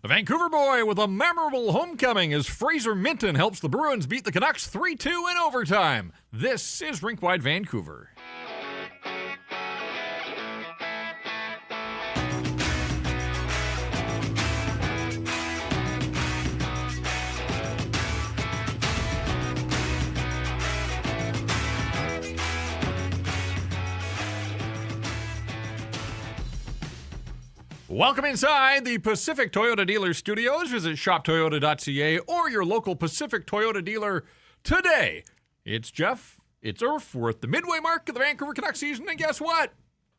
A Vancouver boy with a memorable homecoming as Fraser Minton helps the Bruins beat the Canucks 3-2 in overtime. This is Rink Wide Vancouver. Welcome inside the Pacific Toyota Dealer Studios. Visit shoptoyota.ca or your local Pacific Toyota dealer today. It's Jeff. It's Irf. We're at the midway mark of the Vancouver Canucks season, and guess what?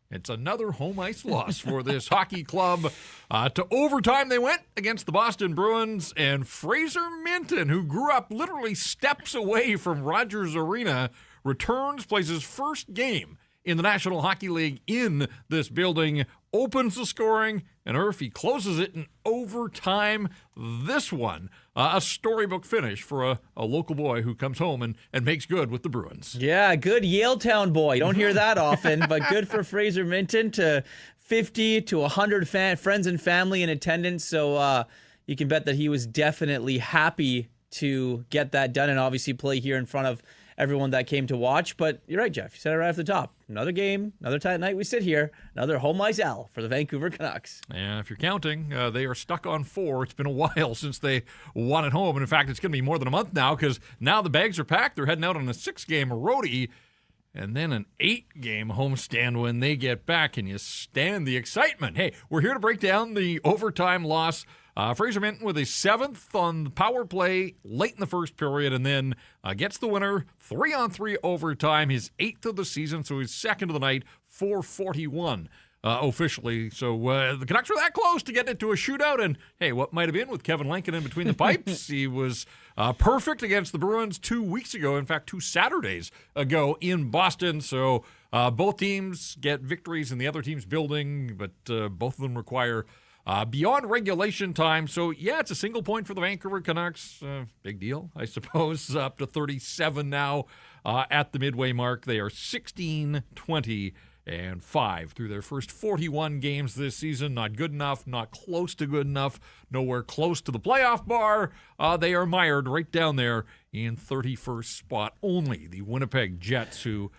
It's another home ice loss for this hockey club. To overtime they went against the Boston Bruins, and Fraser Minton, who grew up literally steps away from Rogers Arena, returns, plays his first game in the National Hockey League in this building, opens the scoring, and Irf closes it in overtime. This one, a storybook finish for a local boy who comes home and makes good with the Bruins. Yeah, good Yaletown boy. Don't hear that often, but good for Fraser Minton. To 50 to 100 friends and family in attendance. So you can bet that he was definitely happy to get that done and obviously play here in front of everyone that came to watch. But you're right, Jeff. You said it right off the top. Another game, another night we sit here, another home ice L for the Vancouver Canucks. Yeah, if you're counting, they are stuck on 4. It's been a while since they won at home. And in fact, it's going to be more than a month now because now the bags are packed. They're heading out on a 6-game roadie and then an 8-game homestand when they get back. And you stand the excitement. Hey, we're here to break down the overtime loss. Fraser Minton with his 7th on the power play late in the first period, and then gets the winner 3-on-3 overtime, his 8th of the season, so his 2nd of the night, 4:41 officially. So the Canucks were that close to getting it to a shootout, and hey, what might have been with Kevin Lankin in between the pipes? He was perfect against the Bruins 2 weeks ago, in fact 2 Saturdays ago in Boston. So both teams get victories in the other team's building, but both of them require beyond regulation time. So, yeah, it's a single point for the Vancouver Canucks. Big deal, I suppose. Up to 37 now at the midway mark. They are 16-20-5 through their first 41 games this season. Not good enough, not close to good enough, nowhere close to the playoff bar. They are mired right down there in 31st spot only. The Winnipeg Jets, who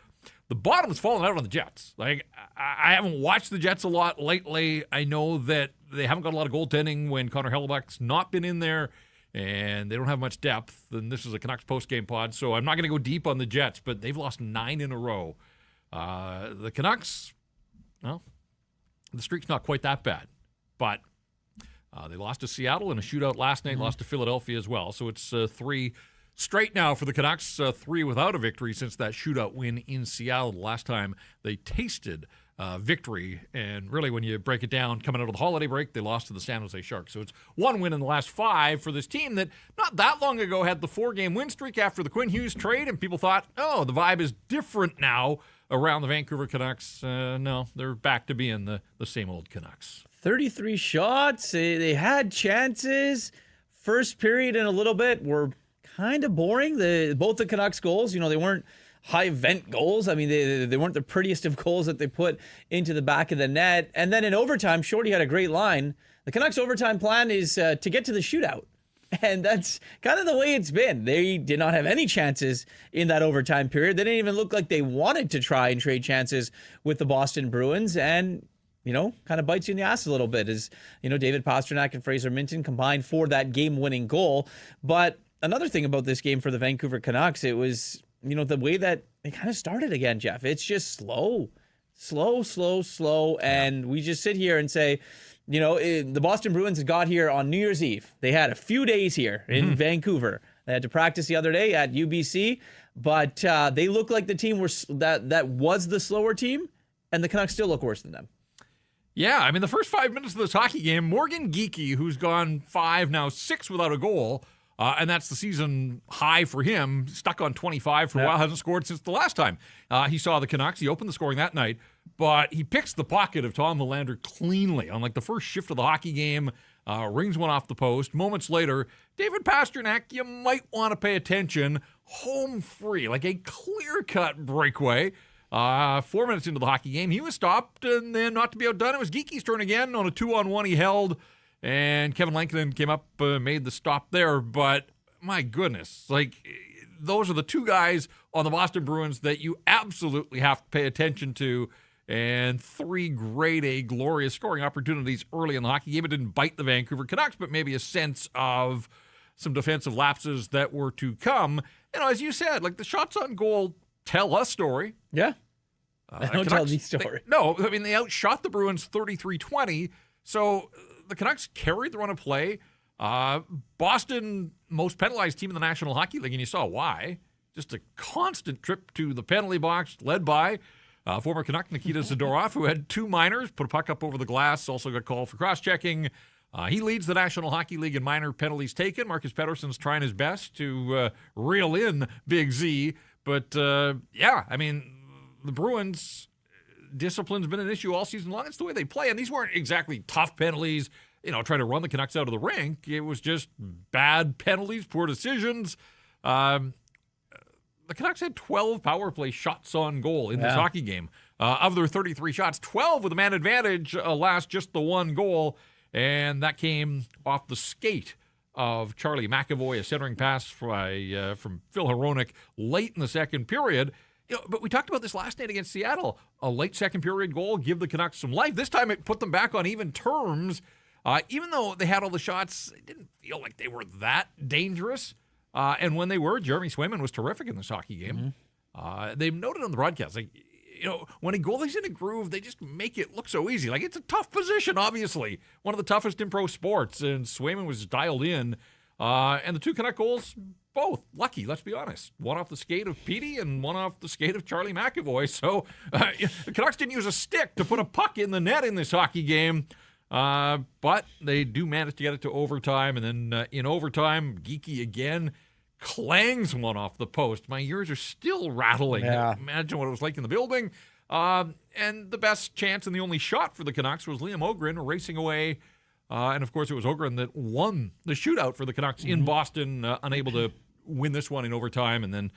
the bottom is falling out on the Jets. Like, I haven't watched the Jets a lot lately. I know that they haven't got a lot of goaltending when Connor Hellebuyck's not been in there, and they don't have much depth. And this is a Canucks postgame pod, so I'm not going to go deep on the Jets, but they've lost 9 in a row. The Canucks, well, the streak's not quite that bad, but they lost to Seattle in a shootout last night, lost to Philadelphia as well. So it's 3 straight now for the Canucks, 3 without a victory since that shootout win in Seattle the last time they tasted victory. And really, when you break it down, coming out of the holiday break, they lost to the San Jose Sharks. So it's 1 win in the last 5 for this team that not that long ago had the 4-game win streak after the Quinn Hughes trade, and people thought, oh, the vibe is different now around the Vancouver Canucks. No, they're back to being the same old Canucks. 33 shots. They had chances. First period and a little bit were kind of boring. Both the Canucks goals, they weren't high vent goals. I mean, they weren't the prettiest of goals that they put into the back of the net. And then in overtime, Shorty had a great line. The Canucks' overtime plan is to get to the shootout. And that's kind of the way it's been. They did not have any chances in that overtime period. They didn't even look like they wanted to try and trade chances with the Boston Bruins. And kind of bites you in the ass a little bit as, David Pastrnak and Fraser Minton combined for that game-winning goal. But another thing about this game for the Vancouver Canucks, it was, the way that they kind of started again, Jeff. It's just slow. And we just sit here and say, the Boston Bruins got here on New Year's Eve. They had a few days here in Vancouver. They had to practice the other day at UBC, but they look like the team that was the slower team, and the Canucks still look worse than them. Yeah, I mean, the first 5 minutes of this hockey game, Morgan Geekie, who's gone 5, now 6 without a goal, and that's the season high for him, stuck on 25 for a while, hasn't scored since the last time he saw the Canucks. He opened the scoring that night, but he picks the pocket of Tom Willander cleanly on the first shift of the hockey game, rings one off the post. Moments later, David Pastrnak, you might want to pay attention, home free, like a clear-cut breakaway. 4 minutes into the hockey game, he was stopped, and then not to be outdone, it was Geekie's turn again on a 2-on-1 he held. and Kevin Lankinen came up, made the stop there. But my goodness, those are the two guys on the Boston Bruins that you absolutely have to pay attention to. And 3 grade A glorious scoring opportunities early in the hockey game. It didn't bite the Vancouver Canucks, but maybe a sense of some defensive lapses that were to come. As you said, the shots on goal tell a story. Yeah. They don't tell the story. They outshot the Bruins 33-20. So the Canucks carried the run of play. Boston, most penalized team in the National Hockey League, and you saw why. Just a constant trip to the penalty box, led by former Canuck Nikita Zadorov, who had 2 minors, put a puck up over the glass, also got called for cross-checking. He leads the National Hockey League in minor penalties taken. Marcus Pettersson's trying his best to reel in Big Z. But, the Bruins, discipline's been an issue all season long. It's the way they play. And these weren't exactly tough penalties, trying to run the Canucks out of the rink. It was just bad penalties, poor decisions. The Canucks had 12 power play shots on goal in this hockey game. Of their 33 shots, 12 with a man advantage, last just the 1 goal. And that came off the skate of Charlie McAvoy, a centering pass from Filip Hronek late in the second period. But we talked about this last night against Seattle. A late second period goal, give the Canucks some life. This time it put them back on even terms. Even though they had all the shots, it didn't feel like they were that dangerous. And when they were, Jeremy Swayman was terrific in this hockey game. Mm-hmm. They've noted on the broadcast, when a goalie's in a groove, they just make it look so easy. It's a tough position, obviously. One of the toughest in pro sports. And Swayman was dialed in. And the 2 Canuck goals, both lucky, let's be honest. One off the skate of Petey and one off the skate of Charlie McAvoy. So the Canucks didn't use a stick to put a puck in the net in this hockey game. But they do manage to get it to overtime. And then in overtime, Geekie again clangs one off the post. My ears are still rattling. Yeah. Imagine what it was like in the building. And the best chance and the only shot for the Canucks was Liam Ogren racing away. And, of course, it was Ogren that won the shootout for the Canucks in Boston, unable to win this one in overtime. And then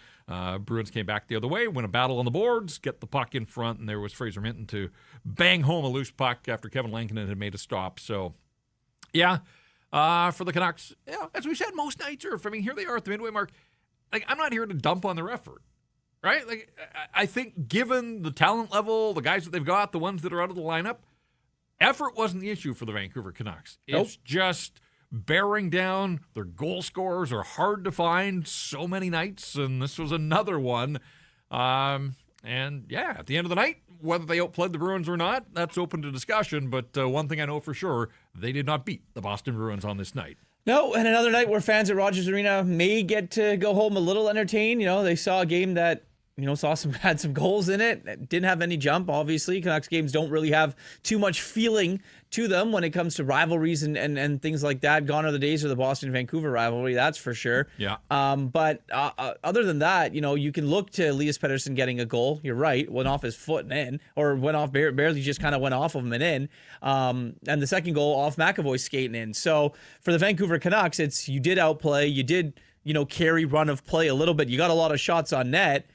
Bruins came back the other way, win a battle on the boards, get the puck in front, and there was Fraser Minton to bang home a loose puck after Kevin Lankinen had made a stop. So, for the Canucks, as we said, most nights are, here they are at the midway mark. I'm not here to dump on their effort, right? I think given the talent level, the guys that they've got, the ones that are out of the lineup, effort wasn't the issue for the Vancouver Canucks. It's just bearing down. Their goal scorers are hard to find so many nights, and this was another one. At the end of the night, whether they outplayed the Bruins or not, that's open to discussion. But one thing I know for sure, they did not beat the Boston Bruins on this night. No, and another night where fans at Rogers Arena may get to go home a little entertained. They saw a game that had some goals in it. Didn't have any jump, obviously. Canucks games don't really have too much feeling to them when it comes to rivalries and things like that. Gone are the days of the Boston-Vancouver rivalry, that's for sure. Yeah. But other than that, you can look to Elias Pettersson getting a goal. You're right. Went off his foot and in, or went off barely, just kind of went off of him and in. And the second goal off McAvoy skating in. So for the Vancouver Canucks, you did outplay. You did, carry run of play a little bit. You got a lot of shots on net.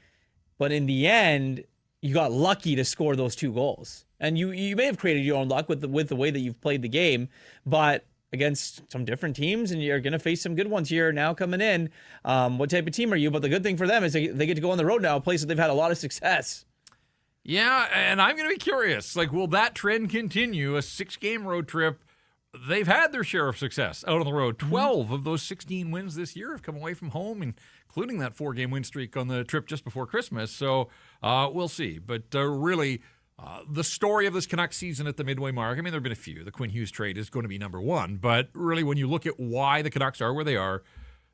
But in the end, you got lucky to score those 2 goals. And you may have created your own luck with the way that you've played the game, but against some different teams, and you're going to face some good ones here now coming in. What type of team are you? But the good thing for them is they get to go on the road now, a place that they've had a lot of success. Yeah, and I'm going to be curious. Will that trend continue? A 6-game road trip. They've had their share of success out on the road. 12 of those 16 wins this year have come away from home, including that 4-game win streak on the trip just before Christmas. So we'll see. But really, the story of this Canucks season at the midway mark, there have been a few. The Quinn Hughes trade is going to be number 1. But really, when you look at why the Canucks are where they are,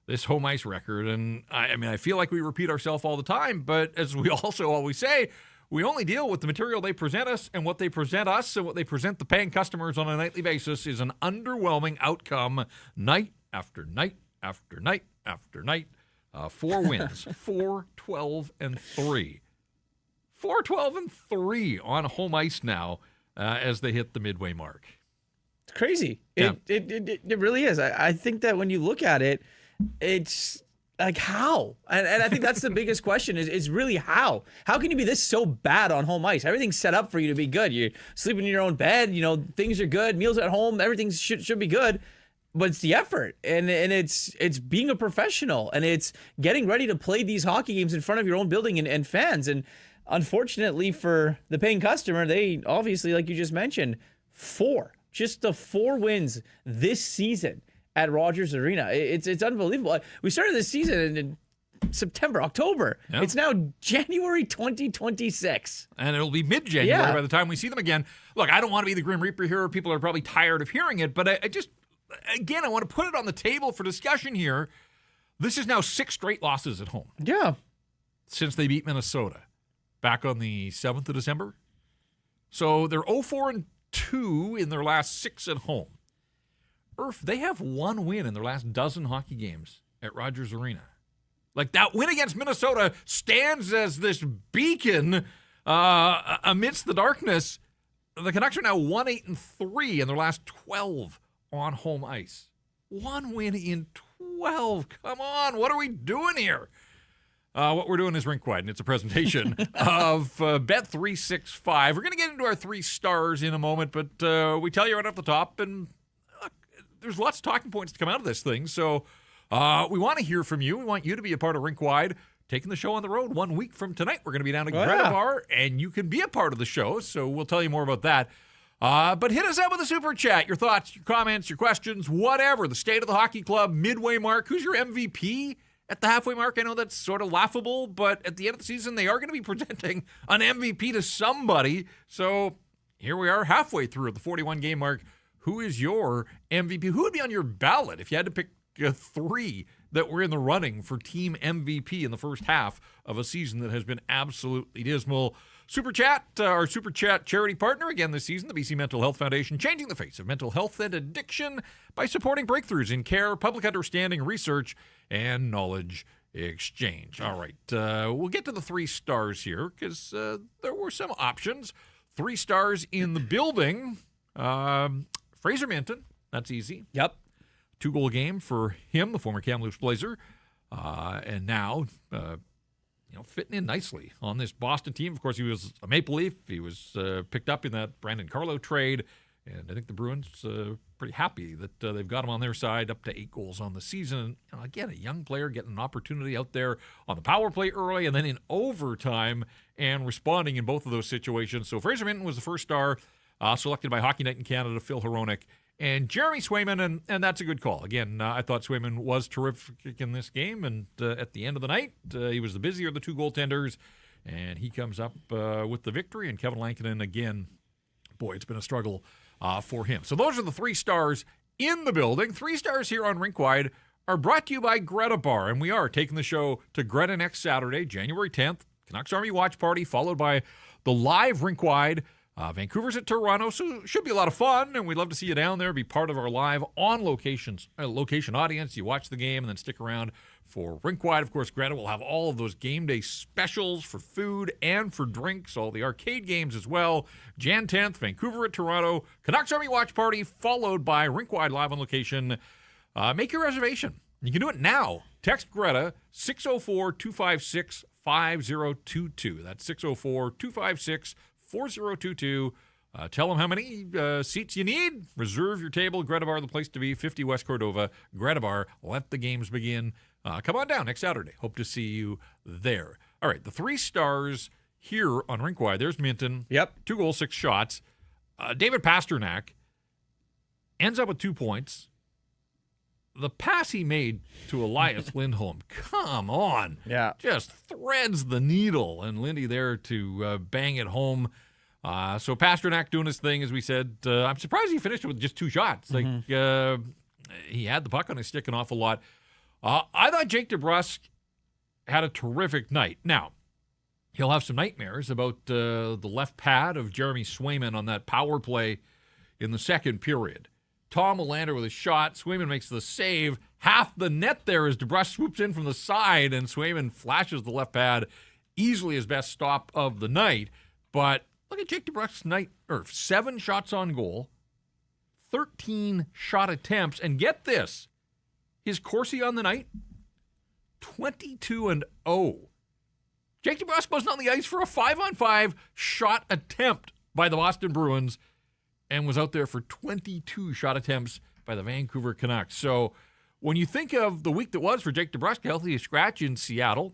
this home ice record, and I feel like we repeat ourselves all the time, but as we also always say, we only deal with the material they present us, and what they present us and what they present the paying customers on a nightly basis is an underwhelming outcome night after night after night after night. 4 wins, 4-12-3. 4-12-3 on home ice now as they hit the midway mark. It's crazy. Yeah. It really is. I think that when you look at it, it's Like how? And I think that's the biggest question is really how? How can you be this so bad on home ice? Everything's set up for you to be good. You're sleeping in your own bed, things are good, meals at home, everything should be good. But it's the effort and it's being a professional and it's getting ready to play these hockey games in front of your own building and fans. And unfortunately for the paying customer, they obviously, like you just mentioned, just the 4 wins this season at Rogers Arena. It's unbelievable. We started this season in September, October. Yep. It's now January 2026. And it'll be mid-January by the time we see them again. Look, I don't want to be the Grim Reaper here. People are probably tired of hearing it, but I just, again, I want to put it on the table for discussion here. This is now 6 straight losses at home. Yeah. Since they beat Minnesota back on the 7th of December. So they're 0-4-2 in their last 6 at home. They have 1 win in their last dozen hockey games at Rogers Arena. Like, that win against Minnesota stands as this beacon amidst the darkness. The Canucks are now 1-8-3 in their last 12 on home ice. 1 win in 12. Come on, what are we doing here? What we're doing is Rink Wide, and it's a presentation of Bet365. We're going to get into our 3 stars in a moment, but we tell you right off the top, and there's lots of talking points to come out of this thing. So we want to hear from you. We want you to be a part of Rink Wide, taking the show on the road 1 week from tonight. We're going to be down at Greta Bar, and you can be a part of the show. So we'll tell you more about that. But hit us up with a super chat. Your thoughts, your comments, your questions, whatever. The state of the hockey club, midway mark. Who's your MVP at the halfway mark? I know that's sort of laughable, but at the end of the season, they are going to be presenting an MVP to somebody. So here we are halfway through at the 41-game mark. Who is your MVP? Who would be on your ballot if you had to pick 3 that were in the running for team MVP in the first half of a season that has been absolutely dismal? Super Chat, our Super Chat charity partner again this season, the BC Mental Health Foundation, changing the face of mental health and addiction by supporting breakthroughs in care, public understanding, research, and knowledge exchange. All right, we'll get to the 3 stars here because there were some options. 3 stars in the building. Fraser Minton, that's easy. Yep. 2-goal game for him, the former Kamloops Blazer. And now, fitting in nicely on this Boston team. Of course, he was a Maple Leaf. He was picked up in that Brandon Carlo trade. And I think the Bruins pretty happy that they've got him on their side, up to 8 goals on the season. Again, a young player getting an opportunity out there on the power play early and then in overtime and responding in both of those situations. So Fraser Minton was the first star. Selected by Hockey Night in Canada, Filip Hronek, and Jeremy Swayman, and that's a good call. Again, I thought Swayman was terrific in this game, and at the end of the night, he was the busier of the 2 goaltenders, and he comes up with the victory, and Kevin Lankinen, again, boy, it's been a struggle for him. So those are the 3 stars in the building. 3 stars here on Rink Wide are brought to you by Greta Bar, and we are taking the show to Greta next Saturday, January 10th, Canucks Army Watch Party, followed by the live Rink Wide. Vancouver's at Toronto, so it should be a lot of fun, and we'd love to see you down there, be part of our live location audience. You watch the game and then stick around for Rink Wide. Of course, Greta will have all of those game day specials for food and for drinks, all the arcade games as well. Jan 10th, Vancouver at Toronto, Canucks Army Watch Party, followed by Rink Wide live on location. Make your reservation. You can do it now. Text Greta 604-256-5022. That's 604-256-5022. 4022. Tell them how many seats you need. Reserve your table. Greta Bar, the place to be. 50 West Cordova. Greta Bar. Let the games begin. Come on down next Saturday. Hope to see you there. All right, the 3 stars here on Rink Wide. There's Minton. Yep. 2 goals, 6 shots. David Pasternak ends up with 2 points. The pass he made to Elias Lindholm, come on. Yeah. Just threads the needle, and Lindy there to bang it home. So Pasternak doing his thing, as we said. I'm surprised he finished with just 2 shots. Like he had the puck on his stick an awful lot. I thought Jake DeBrusk had a terrific night. Now, he'll have some nightmares about the left pad of Jeremy Swayman on that power play in the second period. Tom Willander with a shot. Swayman makes the save. Half the net there as DeBrusk swoops in from the side, and Swayman flashes the left pad. Easily his best stop of the night. But look at Jake DeBrusk's night. 7 shots on goal, 13 shot attempts, and get this, his Corsi on the night, 22-0. Jake DeBrusk wasn't on the ice for a 5-on-5 shot attempt by the Boston Bruins and was out there for 22 shot attempts by the Vancouver Canucks. So when you think of the week that was for Jake DeBrusk, healthy scratch in Seattle,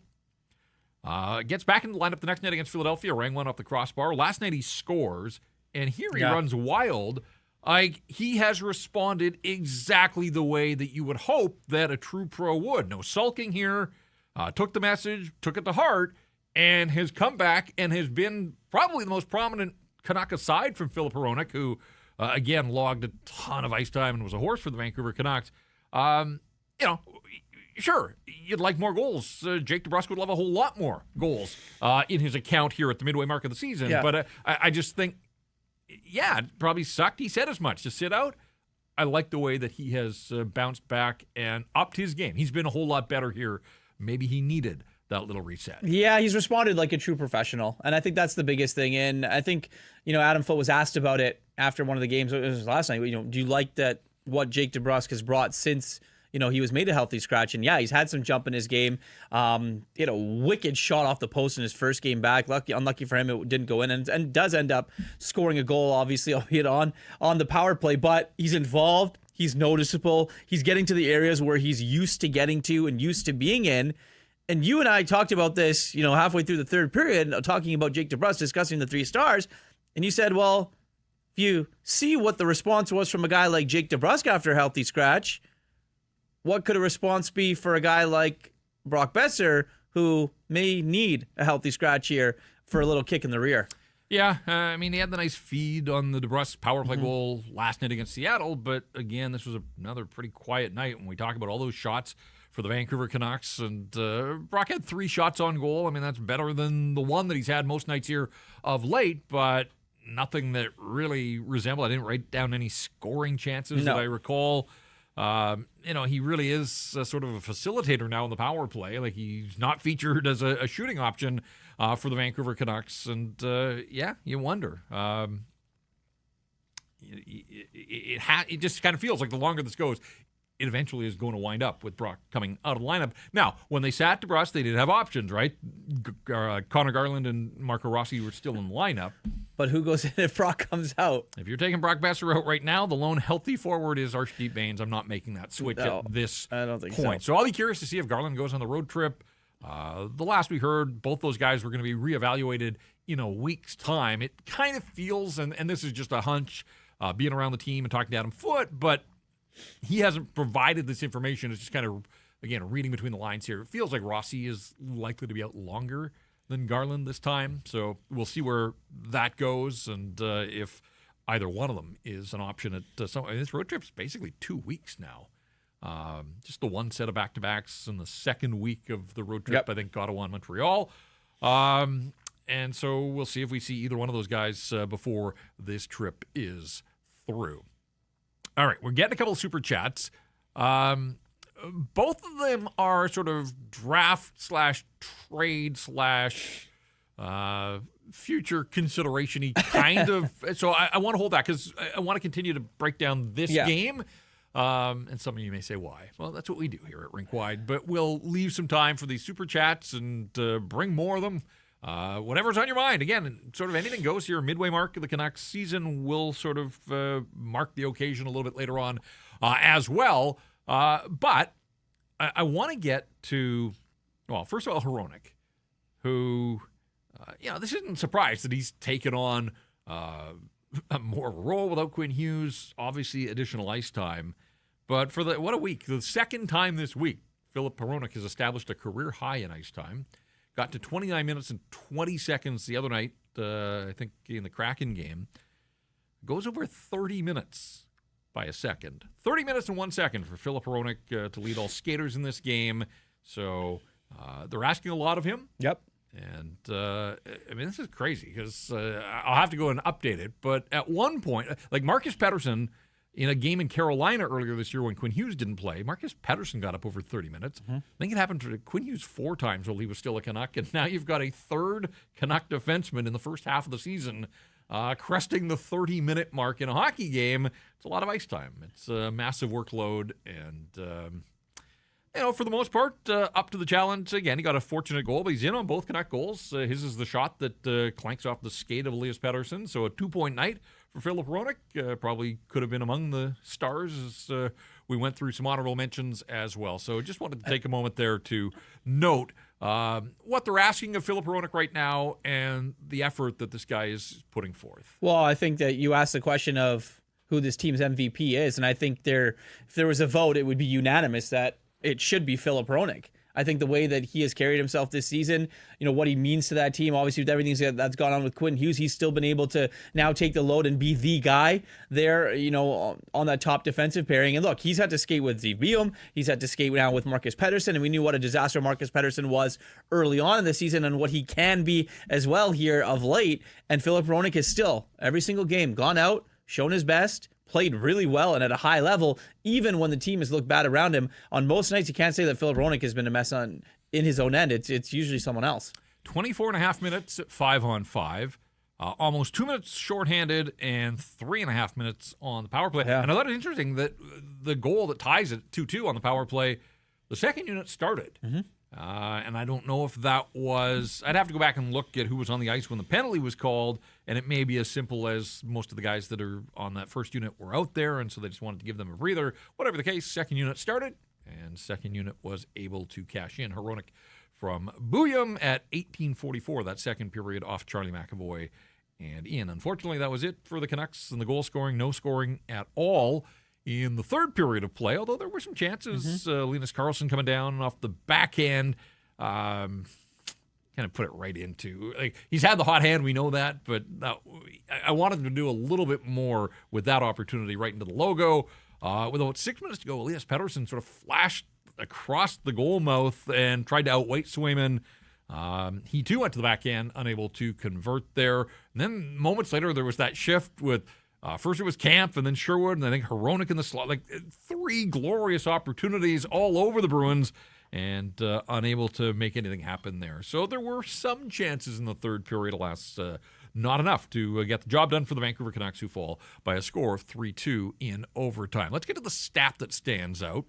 gets back in the lineup the next night against Philadelphia, rang one off the crossbar. Last night he scores, and here he runs wild. He has responded exactly the way that you would hope that a true pro would. No sulking here, took the message, took it to heart, and has come back and has been probably the most prominent Canuck aside from Filip Hronek, who, again, logged a ton of ice time and was a horse for the Vancouver Canucks. Sure, you'd like more goals. Jake DeBrusk would love a whole lot more goals in his account here at the midway mark of the season. Yeah. But I just think, it probably sucked. He said as much to sit out. I like the way that he has bounced back and upped his game. He's been a whole lot better here. Maybe he needed that little reset. Yeah, he's responded like a true professional, and I think that's the biggest thing. And I think, Adam Foote was asked about it after one of the games. It was last night. Do you like that what Jake DeBrusk has brought since he was made a healthy scratch? And he's had some jump in his game. He had a wicked shot off the post in his first game back. Unlucky for him, it didn't go in, and does end up scoring a goal, obviously, albeit on the power play. But he's involved. He's noticeable. He's getting to the areas where he's used to getting to and used to being in. And you and I talked about this, halfway through the third period, talking about Jake DeBrusk, discussing the 3 stars. And you said, well, if you see what the response was from a guy like Jake DeBrusk after a healthy scratch, what could a response be for a guy like Brock Boeser, who may need a healthy scratch here for a little kick in the rear? Yeah, he had the nice feed on the DeBrusk power play goal last night against Seattle, but again, this was another pretty quiet night when we talk about all those shots for the Vancouver Canucks, and Brock had 3 shots on goal. That's better than the one that he's had most nights here of late, but nothing that really resembled. I didn't write down any scoring chances that I recall. He really is sort of a facilitator now in the power play. Like, he's not featured as a shooting option for the Vancouver Canucks, and you wonder. It just kind of feels like the longer this goes, it eventually is going to wind up with Brock coming out of the lineup. Now, when they sat DeBrusk, they did have options, right? Connor Garland and Marco Rossi were still in the lineup. But who goes in if Brock comes out? If you're taking Brock Boeser out right now, the lone healthy forward is Archdeep Bains. I'm not making that switch at this I don't think point. So I'll be curious to see if Garland goes on the road trip. The last we heard, both those guys were going to be reevaluated in a week's time. It kind of feels, and this is just a hunch, being around the team and talking to Adam Foote, but he hasn't provided this information. It's just kind of, again, reading between the lines here. It feels like Rossi is likely to be out longer than Garland this time. So we'll see where that goes, and if either one of them is an option at some. This road trip's basically 2 weeks now. Just the one set of back-to-backs in the second week of the road trip. Yep. I think Ottawa and Montreal. And so we'll see if we see either one of those guys before this trip is through. All right, we're getting a couple of super chats. Both of them are sort of draft/trade/ future consideration-y kind of. So I want to hold that because I want to continue to break down this game. And some of you may say, why? Well, that's what we do here at Rink Wide. But we'll leave some time for these super chats and bring more of them. Whatever's on your mind. Again, sort of anything goes here. Midway mark of the Canucks season will sort of mark the occasion a little bit later on as well. But I want to get to, well, first of all, Hronek, who, this isn't a surprise that he's taken on more of a role without Quinn Hughes, obviously additional ice time. But for what a week. The second time this week, Filip Hronek has established a career high in ice time. Got to 29 minutes and 20 seconds the other night, I think in the Kraken game. Goes over 30 minutes by a second. 30 minutes and 1 second for Filip Hronek to lead all skaters in this game. So they're asking a lot of him. Yep. And, this is crazy because I'll have to go and update it. But at one point, like Marcus Pettersson, in a game in Carolina earlier this year when Quinn Hughes didn't play, Marcus Pettersson got up over 30 minutes. I think it happened to Quinn Hughes 4 times while he was still a Canuck, and now you've got a third Canuck defenseman in the first half of the season cresting the 30-minute mark in a hockey game. It's a lot of ice time. It's a massive workload, and for the most part, up to the challenge. Again, he got a fortunate goal, but he's in on both Canuck goals. His is the shot that clanks off the skate of Elias Pettersson. So a 2-point night for Filip Hronek. Probably could have been among the stars as we went through some honorable mentions as well. So just wanted to take a moment there to note what they're asking of Filip Hronek right now and the effort that this guy is putting forth. Well, I think that you asked the question of who this team's MVP is, and I think if there was a vote, it would be unanimous that it should be Filip Hronek. I think the way that he has carried himself this season, what he means to that team, obviously with everything that's gone on with Quinn Hughes, he's still been able to now take the load and be the guy there, on that top defensive pairing. And look, he's had to skate with Steve Beam. He's had to skate now with Marcus Pettersson, and we knew what a disaster Marcus Pettersson was early on in the season and what he can be as well here of late. And Filip Hronek has still, every single game, gone out, shown his best, played really well and at a high level, even when the team has looked bad around him. On most nights, you can't say that Filip Hronek has been a mess in his own end. It's usually someone else. 24 and a half minutes at 5-on-5. Almost 2 minutes shorthanded and 3.5 minutes on the power play. Yeah. And I thought it interesting that the goal that ties it 2-2 on the power play, the second unit started. Mm-hmm. And I don't know if that was... I'd have to go back and look at who was on the ice when the penalty was called, and it may be as simple as most of the guys that are on that first unit were out there, and so they just wanted to give them a breather. Whatever the case, second unit started, and second unit was able to cash in. Hronek from Booyam at 18:44, that second period off Charlie McAvoy and Ian. Unfortunately, that was it for the Canucks and the goal scoring. No scoring at all in the third period of play, although there were some chances. Linus Karlsson coming down off the backhand, kind of put it right into. He's had the hot hand, we know that, but I wanted him to do a little bit more with that opportunity right into the logo. With about 6 minutes to go, Elias Pettersson sort of flashed across the goal mouth and tried to outweight Swayman. He too went to the backhand, unable to convert there. And then moments later, there was that shift with first it was Kampf and then Sherwood, and I think Hronek in the slot. Three glorious opportunities all over the Bruins, and unable to make anything happen there. So there were some chances in the third period, alas, not enough to get the job done for the Vancouver Canucks, who fall by a score of 3-2 in overtime. Let's get to the stat that stands out.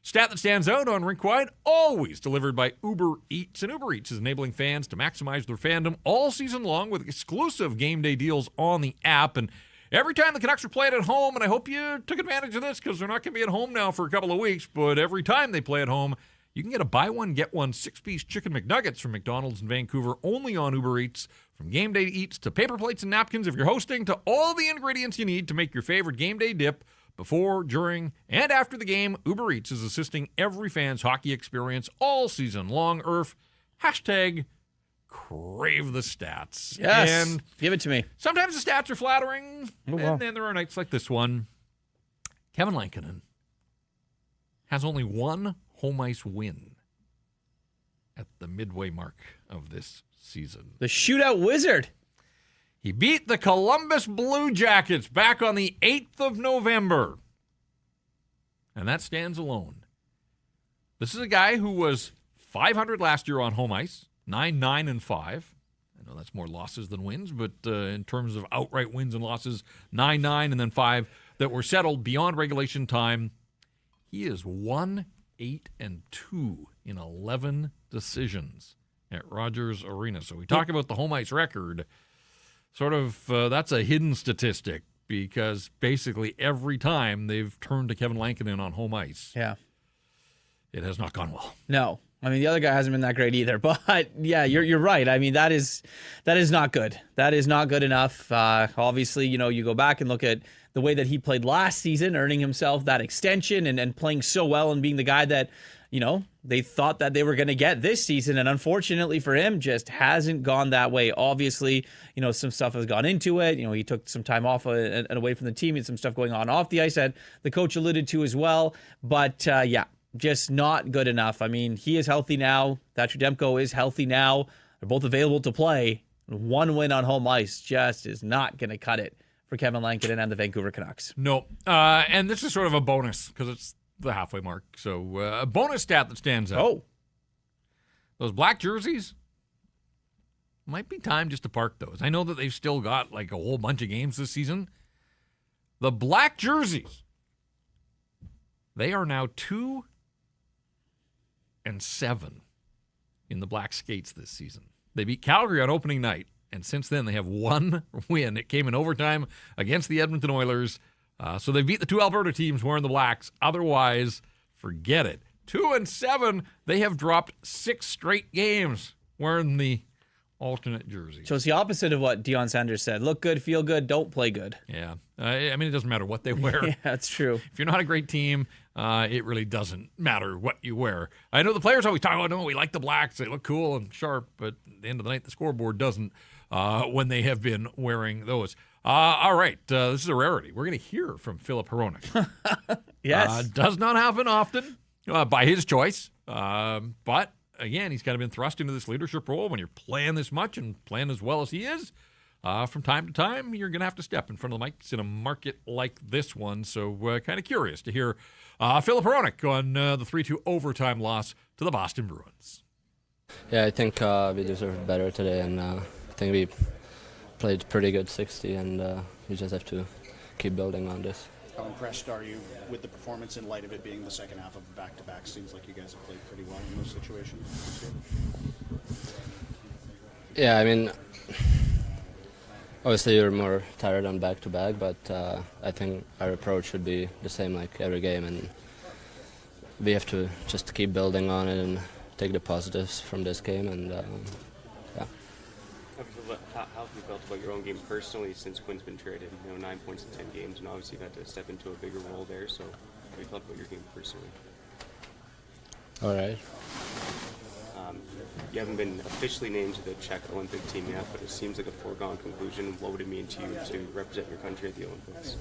Stat that stands out on Rink Wide, always delivered by Uber Eats. And Uber Eats is enabling fans to maximize their fandom all season long with exclusive game day deals on the app. And every time the Canucks are playing at home, and I hope you took advantage of this because they're not going to be at home now for a couple of weeks, but every time they play at home, you can get a buy one, get one 6-piece chicken McNuggets from McDonald's in Vancouver only on Uber Eats. From game day eats to paper plates and napkins if you're hosting, to all the ingredients you need to make your favorite game day dip before, during, and after the game, Uber Eats is assisting every fan's hockey experience all season long. Hashtag crave the stats. Yes, and give it to me. Sometimes the stats are flattering, and then there are nights like this one. Kevin Lankinen has only one home ice win at the midway mark of this season. The shootout wizard. He beat the Columbus Blue Jackets back on the 8th of November. And that stands alone. This is a guy who was .500 last year on home ice, 9-9-5. I know that's more losses than wins, but in terms of outright wins and losses, 9-9 and then 5 that were settled beyond regulation time. He is 1-8-2 in 11 decisions at Rogers Arena. So we talk about the home ice record. Sort of, that's a hidden statistic because basically every time they've turned to Kevin Lankinen on home ice, it has not gone well. No. I mean, the other guy hasn't been that great either. But, yeah, you're right. I mean, that is not good. That is not good enough. Obviously, you go back and look at the way that he played last season, earning himself that extension and playing so well and being the guy that, they thought that they were going to get this season. And unfortunately for him, just hasn't gone that way. Obviously, some stuff has gone into it. He took some time off and away from the team. He had some stuff going on off the ice that the coach alluded to as well. But, just not good enough. I mean, he is healthy now. Thatcher Demko is healthy now. They're both available to play. One win on home ice just is not going to cut it for Kevin Lankinen and the Vancouver Canucks. No. And this is sort of a bonus because it's the halfway mark. So a bonus stat that stands out. Oh. Those black jerseys, might be time just to park those. I know that they've still got like a whole bunch of games this season. The black jerseys, they are now 2 2-7 in the Black Skates this season. They beat Calgary on opening night, and since then they have one win. It came in overtime against the Edmonton Oilers. So they beat the two Alberta teams wearing the Blacks. Otherwise, forget it. 2-7, they have dropped 6 straight games wearing the alternate jersey. So it's the opposite of what Deion Sanders said. Look good, feel good, don't play good. Yeah. I mean, it doesn't matter what they wear. Yeah, that's true. If you're not a great team, it really doesn't matter what you wear. I know the players always talk about, no, we like the Blacks. They look cool and sharp, but at the end of the night, the scoreboard doesn't when they have been wearing those. All right. This is a rarity. We're going to hear from Filip Hronek. Yes. Does not happen often by his choice. But, again, he's kind of been thrust into this leadership role when you're playing this much and playing as well as he is. From time to time, you're going to have to step in front of the mics in a market like this one. So kind of curious to hear Filip Hronek on the 3-2 overtime loss to the Boston Bruins. Yeah, I think we deserved better today, and I think we played pretty good 60, and we just have to keep building on this. How impressed are you with the performance in light of it being the second half of a back-to-back? Seems like you guys have played pretty well in those situations. Yeah, I mean, obviously you're more tired on back-to-back, but I think our approach should be the same like every game, and we have to just keep building on it and take the positives from this game, and yeah. How have you felt about your own game personally since Quinn's been traded? 9 points in 10 games, and obviously you've had to step into a bigger role there. So, how have you felt about your game personally? All right. You haven't been officially named to the Czech Olympic team yet, but it seems like a foregone conclusion. What would it mean to you to represent your country at the Olympics?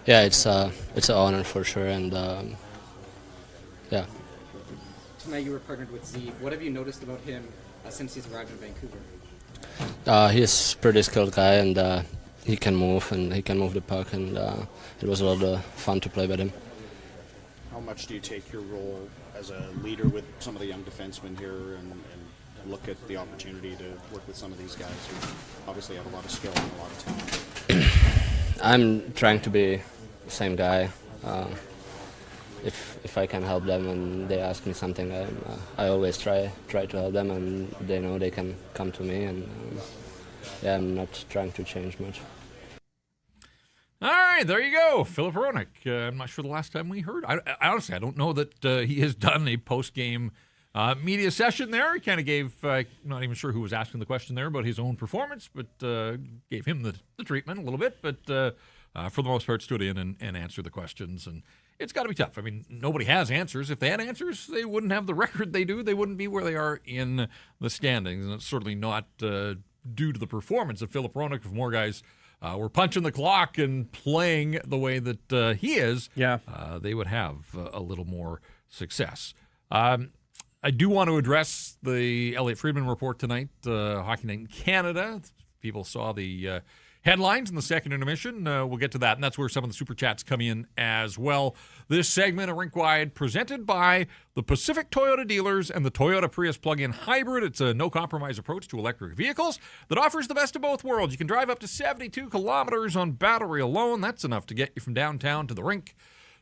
Yeah, it's an honor for sure, and yeah. Tonight you were partnered with Z. What have you noticed about him since he's arrived in Vancouver? He's a pretty skilled guy, and he can move the puck, and it was a lot of fun to play with him. How much do you take your role as a leader with some of the young defensemen here and look at the opportunity to work with some of these guys who obviously have a lot of skill and a lot of talent? I'm trying to be the same guy. If I can help them and they ask me something, I always try to help them, and they know they can come to me, and yeah, I'm not trying to change much. All right, there you go, Filip Hronek. I'm not sure the last time we heard. I honestly, I don't know that he has done a post-game media session there. He kind of gave, not even sure who was asking the question there about his own performance, but gave him the treatment a little bit. But for the most part, stood in and answered the questions. And it's got to be tough. I mean, nobody has answers. If they had answers, they wouldn't have the record they do. They wouldn't be where they are in the standings. And it's certainly not due to the performance of Filip Hronek. If more guys were punching the clock and playing the way that he is, they would have a little more success. I do want to address the Elliot Friedman report tonight, Hockey Night in Canada. People saw the headlines in the second intermission. We'll get to that, and that's where some of the Super Chats come in as well. This segment of Rink Wide presented by the Pacific Toyota dealers and the Toyota Prius plug-in hybrid. It's a no-compromise approach to electric vehicles that offers the best of both worlds. You can drive up to 72 kilometers on battery alone. That's enough to get you from downtown to the rink,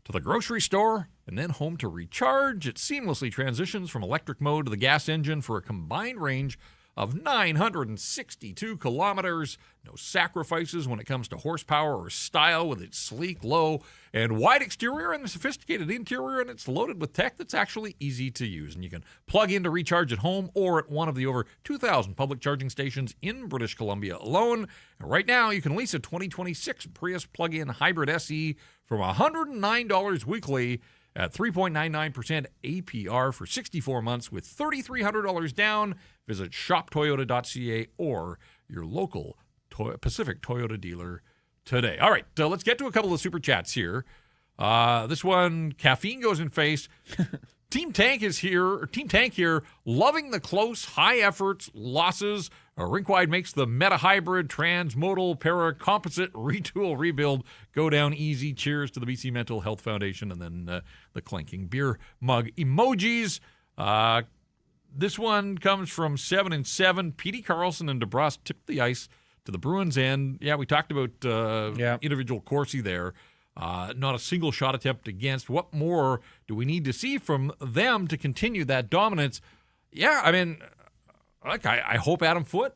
to the grocery store, and then home to recharge. It seamlessly transitions from electric mode to the gas engine for a combined range of 962 kilometers. No sacrifices when it comes to horsepower or style with its sleek, low, and wide exterior and the sophisticated interior, and it's loaded with tech that's actually easy to use. And you can plug in to recharge at home or at one of the over 2,000 public charging stations in British Columbia alone. And right now, you can lease a 2026 Prius plug-in hybrid SE from $109 weekly at 3.99% APR for 64 months with $3,300 down. Visit shoptoyota.ca or your local Pacific Toyota dealer today. All right, let's get to a couple of Super Chats here. This one, caffeine goes in face. Team Tank here, loving the close, high efforts, losses. Rink Wide makes the meta hybrid, transmodal, para-composite, retool, rebuild go down easy. Cheers to the BC Mental Health Foundation, and then the clanking beer mug emojis. This one comes from 7 and 7. Petey Carlson and DeBrus tipped the ice to the Bruins end. Yeah, we talked about individual Corsi there. not a single shot attempt against. What more do we need to see from them to continue that dominance? Yeah, I mean, look, I hope Adam Foote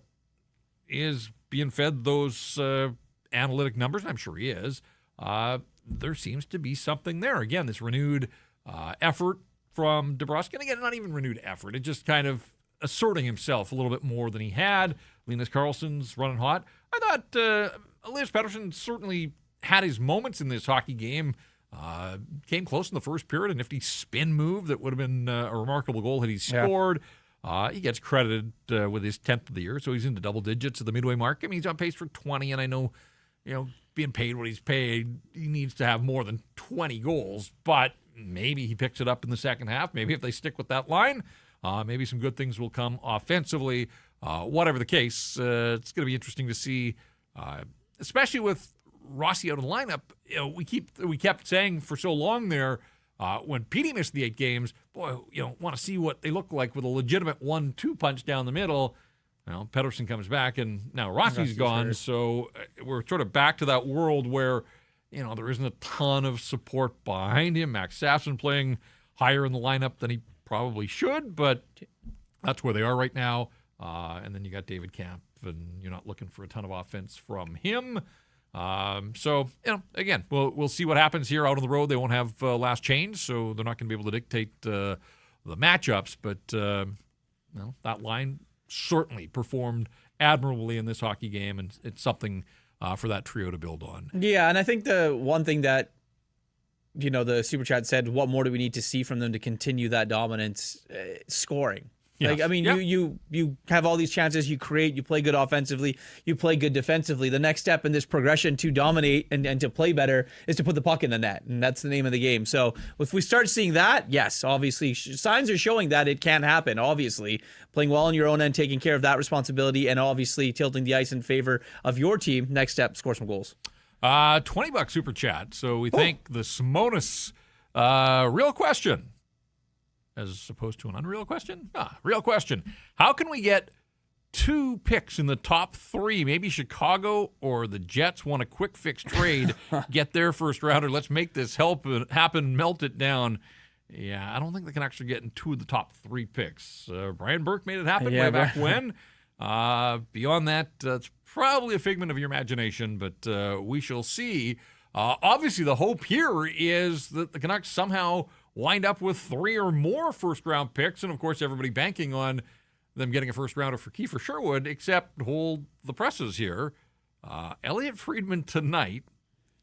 is being fed those analytic numbers, and I'm sure he is. There seems to be something there. Again, this renewed effort from DeBrusk. And again, not even renewed effort. It just kind of asserting himself a little bit more than he had. Linus Karlsson's running hot. I thought Elias Pettersson certainly had his moments in this hockey game. Came close in the first period, a nifty spin move that would have been a remarkable goal had he scored. He gets credited with his 10th of the year, so he's into double digits at the midway mark. I mean, he's on pace for 20, and I know, being paid what he's paid, he needs to have more than 20 goals, but maybe he picks it up in the second half. Maybe if they stick with that line, maybe some good things will come offensively. Whatever the case, it's going to be interesting to see, especially with Rossi out of the lineup. We kept saying for so long there, when Petey missed the 8 games, boy, want to see what they look like with a legitimate 1-2 punch down the middle. Pettersson comes back, and now Rossi's gone, so we're sort of back to that world where, there isn't a ton of support behind him. Max Sasson playing higher in the lineup than he probably should, but that's where they are right now. And then you got David Kampf, and you're not looking for a ton of offense from him. So, again, we'll see what happens here out on the road. They won't have last change, so they're not going to be able to dictate the matchups. But that line certainly performed admirably in this hockey game, and it's something for that trio to build on. Yeah, and I think the one thing that the Super Chat said, what more do we need to see from them to continue that dominance? Scoring. Yes. You have all these chances, you create, you play good offensively, you play good defensively. The next step in this progression to dominate and to play better is to put the puck in the net, and that's the name of the game. So if we start seeing that, yes, obviously signs are showing that it can happen. Obviously, playing well on your own end, taking care of that responsibility, and obviously tilting the ice in favor of your team. Next step, score some goals. $20 Super Chat. So we thank the Simonis. Real question, as opposed to an unreal question? Real question. How can we get 2 picks in the top 3? Maybe Chicago or the Jets want a quick fix trade, get their first rounder. Let's make this happen, melt it down. Yeah, I don't think the Canucks are getting 2 of the top 3 picks. Brian Burke made it happen way back when. Beyond that, it's probably a figment of your imagination, but we shall see. Obviously, the hope here is that the Canucks somehow wind up with 3 or more first-round picks, and, of course, everybody banking on them getting a first-rounder for Kiefer Sherwood, except hold the presses here. Elliot Friedman tonight,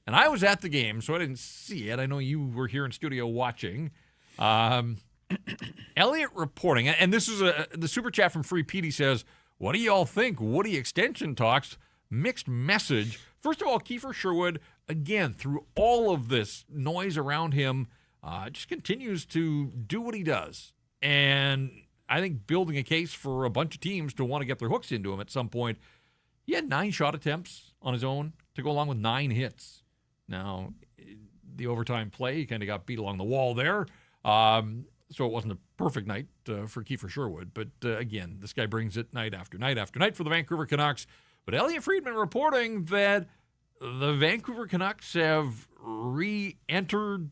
and I was at the game, so I didn't see it. I know you were here in studio watching. Elliot reporting, and this is the Super Chat from Free Petey says, what do y'all think? Woody extension talks, mixed message. First of all, Kiefer Sherwood, again, through all of this noise around him, just continues to do what he does. And I think building a case for a bunch of teams to want to get their hooks into him at some point. He had 9 shot attempts on his own to go along with 9 hits. Now, the overtime play, he kind of got beat along the wall there. So it wasn't a perfect night for Kiefer Sherwood. But again, this guy brings it night after night after night for the Vancouver Canucks. But Elliot Friedman reporting that the Vancouver Canucks have re-entered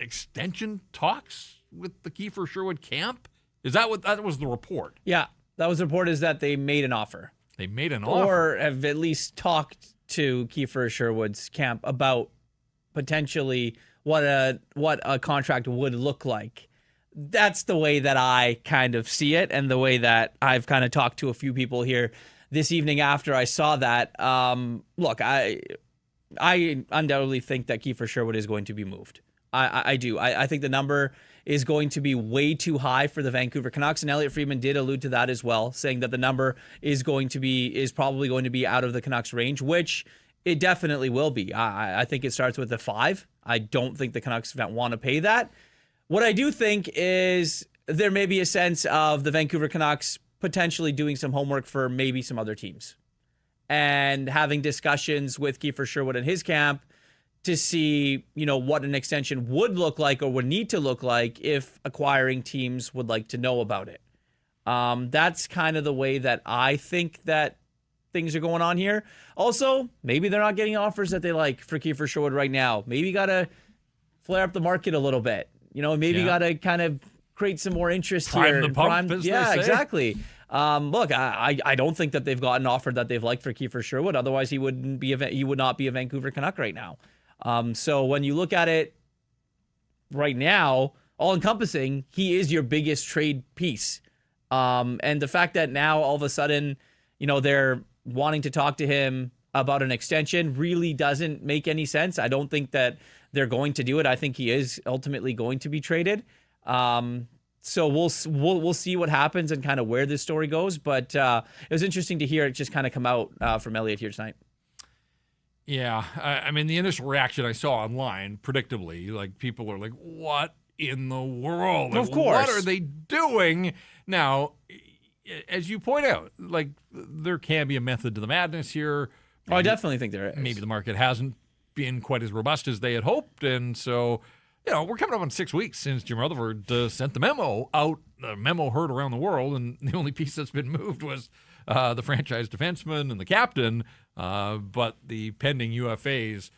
extension talks with the Kiefer Sherwood camp. Is that what that was the report? Yeah, that was the report, is that they made an offer. They made an offer. Or have at least talked to Kiefer Sherwood's camp about potentially what a contract would look like. That's the way that I kind of see it, and the way that I've kind of talked to a few people here this evening after I saw that. Look, I undoubtedly think that Kiefer Sherwood is going to be moved. I do. I think the number is going to be way too high for the Vancouver Canucks, and Elliot Friedman did allude to that as well, saying that the number is probably going to be out of the Canucks range, which it definitely will be. I think it starts with a 5. I don't think the Canucks want to pay that. What I do think is there may be a sense of the Vancouver Canucks potentially doing some homework for maybe some other teams and having discussions with Kiefer Sherwood and his camp to see, what an extension would look like or would need to look like if acquiring teams would like to know about it. That's kind of the way that I think that things are going on here. Also, maybe they're not getting offers that they like for Kiefer Sherwood right now. Maybe you got to flare up the market a little bit. Maybe you got to kind of create some more interest here. The pump, as they say. Exactly. Look, I don't think that they've gotten an offer that they've liked for Kiefer Sherwood. Otherwise, he would not be a Vancouver Canuck right now. So when you look at it right now, all encompassing, he is your biggest trade piece. And the fact that now all of a sudden, they're wanting to talk to him about an extension really doesn't make any sense. I don't think that they're going to do it. I think he is ultimately going to be traded. So we'll see what happens and kind of where this story goes. But it was interesting to hear it just kind of come out from Elliot here tonight. Yeah, I mean, the initial reaction I saw online, predictably, like people are like, "What in the world? Of course, what are they doing?" Now, as you point out, like there can be a method to the madness here. Maybe, I definitely think there is. Maybe the market hasn't been quite as robust as they had hoped, and so we're coming up on 6 weeks since Jim Rutherford sent the memo out. The memo heard around the world, and the only piece that's been moved was the franchise defenseman and the captain. But the pending UFAs,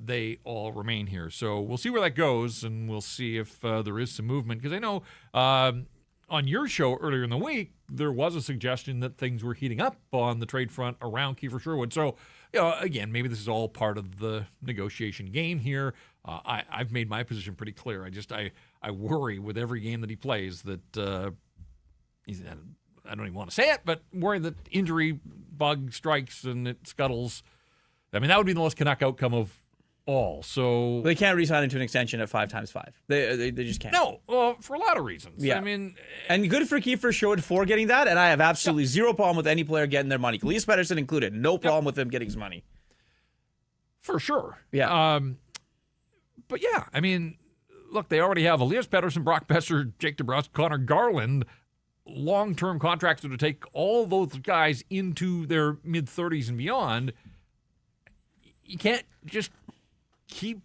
they all remain here. So we'll see where that goes, and we'll see if there is some movement. Because I know on your show earlier in the week, there was a suggestion that things were heating up on the trade front around Kiefer Sherwood. So, again, maybe this is all part of the negotiation game here. I've made my position pretty clear. I worry with every game that he plays that he's – I don't even want to say it, but worry that injury bug strikes and it scuttles. I mean, that would be the most Canuck outcome of all. So they can't re-sign him to an extension at 5 times 5. They just can't. No, well, for a lot of reasons. Yeah. I mean, and good for Kiefer Sherwood for getting that. And I have absolutely zero problem with any player getting their money. Elias Pettersson included. No problem with him getting his money. For sure. Yeah. But yeah, I mean, look, they already have Elias Pettersson, Brock Besser, Jake DeBrusk, Connor Garland. Long-term contracts to take all those guys into their mid-30s and beyond. You can't just keep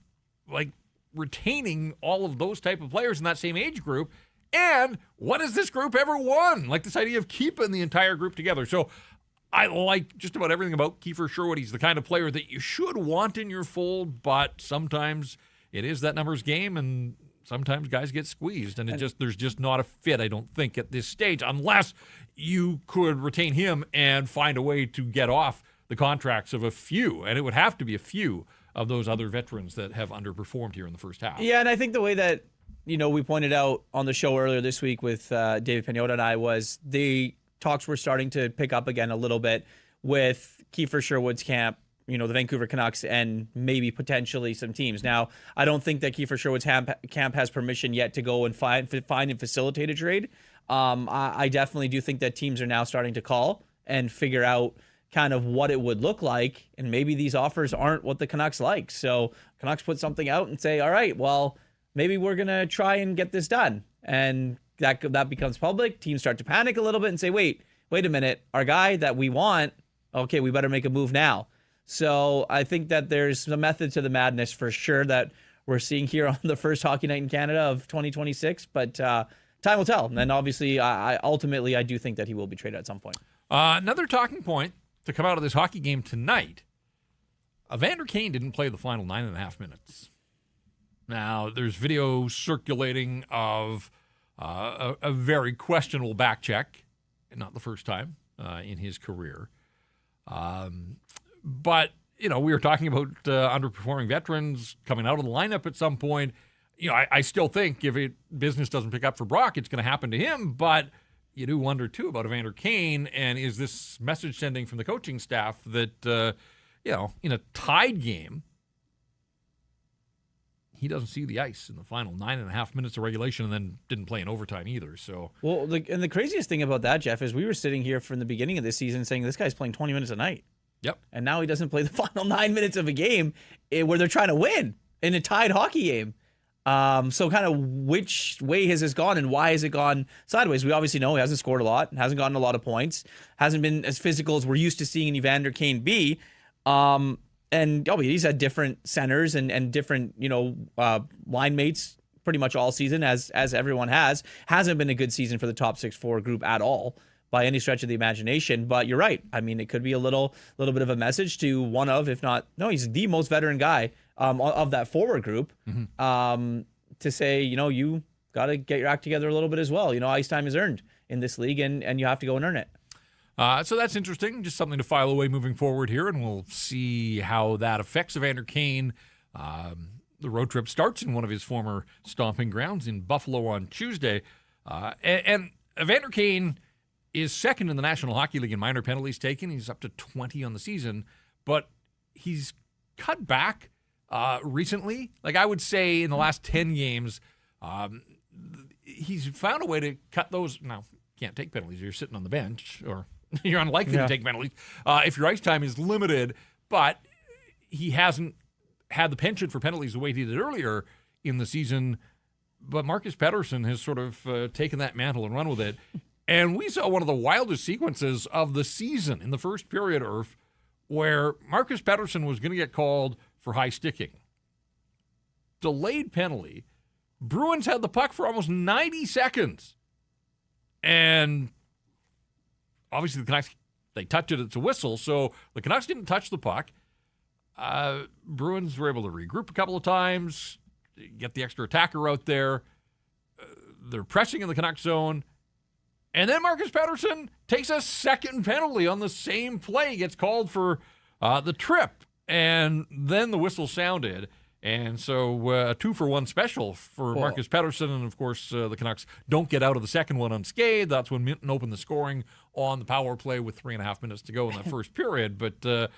retaining all of those type of players in that same age group. And what has this group ever won? Like this idea of keeping the entire group together. So I like just about everything about Kiefer Sherwood. He's the kind of player that you should want in your fold, but sometimes it is that numbers game, and sometimes guys get squeezed, and there's just not a fit, I don't think, at this stage, unless you could retain him and find a way to get off the contracts of a few, and it would have to be a few of those other veterans that have underperformed here in the first half. Yeah, and I think the way that we pointed out on the show earlier this week with David Pagnotta and I was the talks were starting to pick up again a little bit with Kiefer Sherwood's camp, the Vancouver Canucks, and maybe potentially some teams. Now, I don't think that Kiefer Sherwood's camp has permission yet to go and find and facilitate a trade. I definitely do think that teams are now starting to call and figure out kind of what it would look like, and maybe these offers aren't what the Canucks like. So Canucks put something out and say, all right, well, maybe we're going to try and get this done. And that becomes public. Teams start to panic a little bit and say, wait a minute, our guy that we want, okay, we better make a move now. So I think that there's a method to the madness for sure that we're seeing here on the first hockey night in Canada of 2026. But time will tell. And obviously, I ultimately do think that he will be traded at some point. Another talking point to come out of this hockey game tonight, Evander Kane didn't play the final 9.5 minutes. Now, there's video circulating of a very questionable back check, and not the first time in his career. But, we were talking about underperforming veterans coming out of the lineup at some point. I still think if business doesn't pick up for Brock, it's going to happen to him. But you do wonder, too, about Evander Kane. And is this message sending from the coaching staff that, in a tied game, he doesn't see the ice in the final 9.5 minutes of regulation, and then didn't play in overtime either. So, well, and the craziest thing about that, Jeff, is we were sitting here from the beginning of this season saying this guy's playing 20 minutes a night. Yep. And now he doesn't play the final 9 minutes of a game where they're trying to win in a tied hockey game. So kind of which way has this gone and why has it gone sideways? We obviously know he hasn't scored a lot, hasn't gotten a lot of points, hasn't been as physical as we're used to seeing Evander Kane be. And he's had different centers and different, line mates pretty much all season as everyone has. Hasn't been a good season for the top 6 forward group at all by any stretch of the imagination. But you're right. I mean, it could be a little bit of a message to one of, if not, no, he's the most veteran guy of that forward group, to say, you got to get your act together a little bit as well. Ice time is earned in this league, and you have to go and earn it. So that's interesting. Just something to file away moving forward here, and we'll see how that affects Evander Kane. The road trip starts in one of his former stomping grounds in Buffalo on Tuesday. And Evander Kane is second in the National Hockey League in minor penalties taken. He's up to 20 on the season, but he's cut back recently. Like I would say in the last 10 games, he's found a way to cut those. Now, you can't take penalties. You're sitting on the bench, or you're unlikely to take penalties if your ice time is limited, but he hasn't had the penchant for penalties the way he did earlier in the season. But Marcus Pettersson has sort of taken that mantle and run with it. And we saw one of the wildest sequences of the season in the first period, Irf, where Marcus Pettersson was going to get called for high sticking. Delayed penalty. Bruins had the puck for almost 90 seconds. And obviously the Canucks, they touch it, it's a whistle. So the Canucks didn't touch the puck. Bruins were able to regroup a couple of times, get the extra attacker out there. They're pressing in the Canucks zone. And then Marcus Pettersson takes a second penalty on the same play, gets called for the trip. And then the whistle sounded. And so a 2-for-1 special for Marcus Pettersson. And, of course, the Canucks don't get out of the second one unscathed. That's when Minton opened the scoring on the power play with 3.5 minutes to go in that first period. But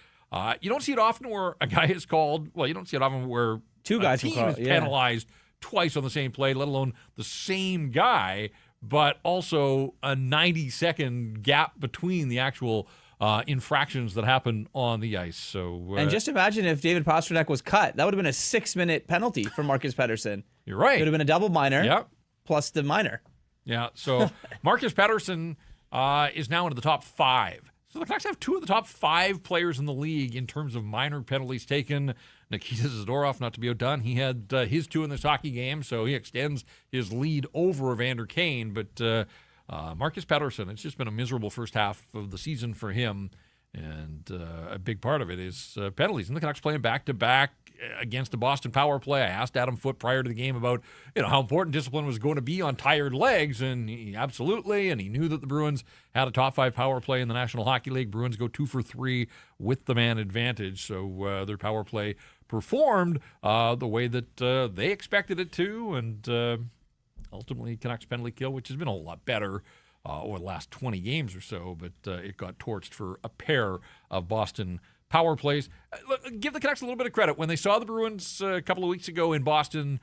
you don't see it often where a guy is called. Well, you don't see it often where two guys team is penalized twice on the same play, let alone the same guy, but also a 90-second gap between the actual infractions that happen on the ice. So, and just imagine if David Pastrnak was cut. That would have been a 6-minute penalty for Marcus Pettersson. You're right. It would have been a double minor plus the minor. Yeah, so Marcus Pettersson is now into the top 5. So the Canucks have 2 of the top 5 players in the league in terms of minor penalties taken. Nikita Zadorov, not to be outdone, he had his 2 in this hockey game, so he extends his lead over Evander Kane. But Marcus Pettersson, it's just been a miserable first half of the season for him, and a big part of it is penalties. And the Canucks playing back-to-back against the Boston power play. I asked Adam Foote prior to the game about how important discipline was going to be on tired legs, and he knew that the Bruins had a top 5 power play in the National Hockey League. Bruins go 2 for 3 with the man advantage, so their power play performed the way that they expected it to, and ultimately Canucks penalty kill, which has been a whole lot better over the last 20 games or so, but it got torched for a pair of Boston power plays. Give the Canucks a little bit of credit. When they saw the Bruins a couple of weeks ago in Boston,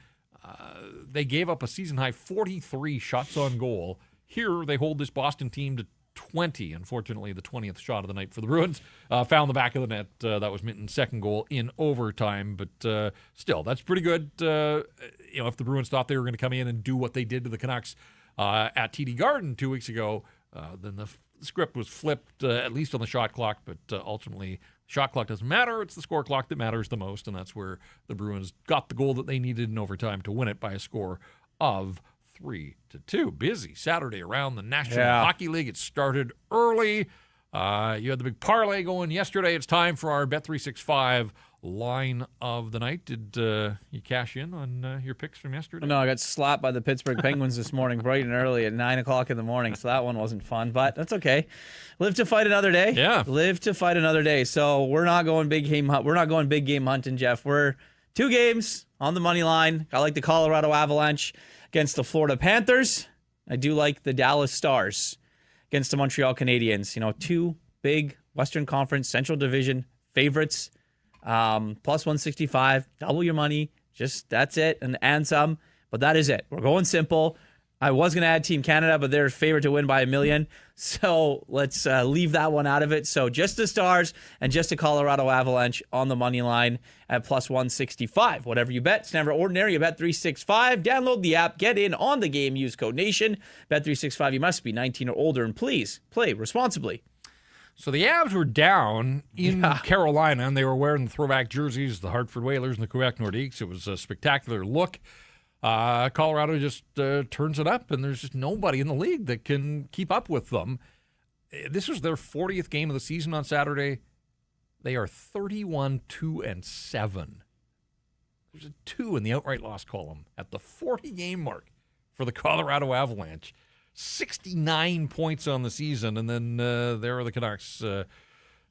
they gave up a season-high 43 shots on goal. Here, they hold this Boston team to 20. Unfortunately, the 20th shot of the night for the Bruins found the back of the net. That was Minton's second goal in overtime. But still, that's pretty good. If the Bruins thought they were going to come in and do what they did to the Canucks at TD Garden 2 weeks ago, then the script was flipped, at least on the shot clock. But ultimately, shot clock doesn't matter. It's the score clock that matters the most, and that's where the Bruins got the goal that they needed in overtime to win it by a score of 3-2. Busy Saturday around the National Hockey League. It started early. You had the big parlay going yesterday. It's time for our Bet365 line of the night. Did you cash in on your picks from yesterday? No, I got slapped by the Pittsburgh Penguins this morning, bright and early at 9 o'clock in the morning, so that one wasn't fun, but that's okay. Live to fight another day. Yeah. Live to fight another day. So we're not going big game hunt. We're not going big game hunting, Jeff. We're 2 games on the money line. I like the Colorado Avalanche against the Florida Panthers. I do like the Dallas Stars against the Montreal Canadiens. 2 big Western Conference Central Division favorites. Plus 165, double your money. Just that's it, and some. But that is it. We're going simple. I was going to add Team Canada, but they're favored to win by $1 million. So let's leave that one out of it. So just the Stars and just the Colorado Avalanche on the money line at plus 165. Whatever you bet, it's never ordinary. You bet 365. Download the app. Get in on the game. Use code NATION. Bet 365. You must be 19 or older, and please play responsibly. So the Avs were down in Carolina, and they were wearing the throwback jerseys, the Hartford Whalers and the Quebec Nordiques. It was a spectacular look. Colorado just turns it up, and there's just nobody in the league that can keep up with them. This was their 40th game of the season on Saturday. They are 31-2-7. There's a 2 in the outright loss column at the 40-game mark for the Colorado Avalanche. 69 points on the season, and then there are the Canucks, the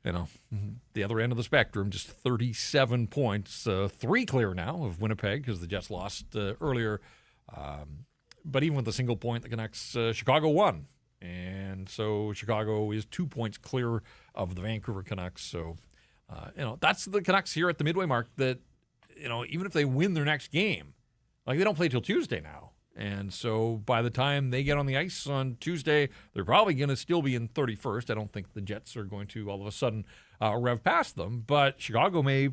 other end of the spectrum, just 37 points. 3 clear now of Winnipeg because the Jets lost earlier. But even with a single point, the Canucks, Chicago won. And so Chicago is 2 points clear of the Vancouver Canucks. So, that's the Canucks here at the midway mark that, even if they win their next game, like they don't play till Tuesday now. And so by the time they get on the ice on Tuesday, they're probably going to still be in 31st. I don't think the Jets are going to all of a sudden rev past them, but Chicago may,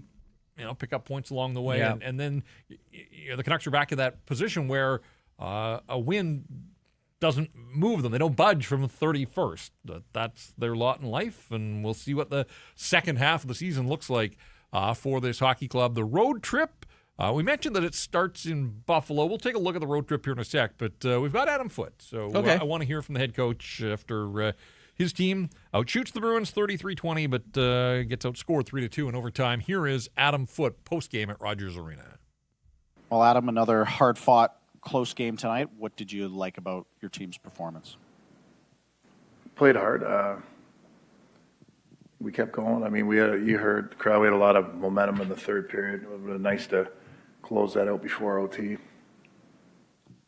pick up points along the way. Yeah. And then the Canucks are back in that position where a win doesn't move them. They don't budge from 31st. That's their lot in life, and we'll see what the second half of the season looks like for this hockey club. The road trip, we mentioned that it starts in Buffalo. We'll take a look at the road trip here in a sec, but we've got Adam Foote. So Okay. I want to hear from the head coach after his team outshoots the Bruins 33-20, but gets outscored 3-2 in overtime. Here is Adam Foote postgame at Rogers Arena. Well, Adam, another hard-fought, close game tonight. What did you like about your team's performance? Played hard. We kept going. I mean, you heard the crowd. We had a lot of momentum in the third period. It was nice to close that out before OT.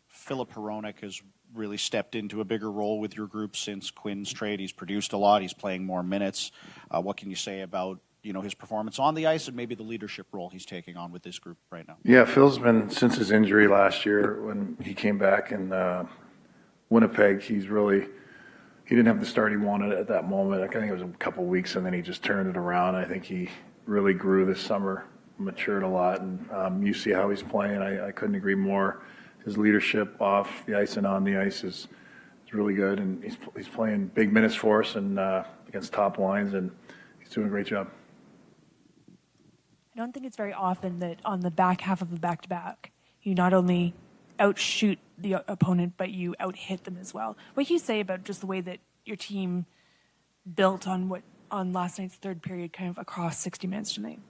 Filip Hronek has really stepped into a bigger role with your group since Quinn's trade. He's produced a lot. He's playing more minutes. What can you say about his performance on the ice and maybe the leadership role he's taking on with this group right now? Yeah, Phil's been, since his injury last year when he came back in Winnipeg, he didn't have the start he wanted at that moment. I think it was a couple weeks, and then he just turned it around. I think he really grew this summer, matured a lot, and you see how he's playing. I couldn't agree more. His leadership off the ice and on the ice is really good, and he's playing big minutes for us and against top lines, and he's doing a great job. I don't think it's very often that on the back half of a back-to-back, you not only outshoot the opponent, but you out-hit them as well. What can you say about just the way that your team built on last night's third period, kind of across 60 minutes tonight?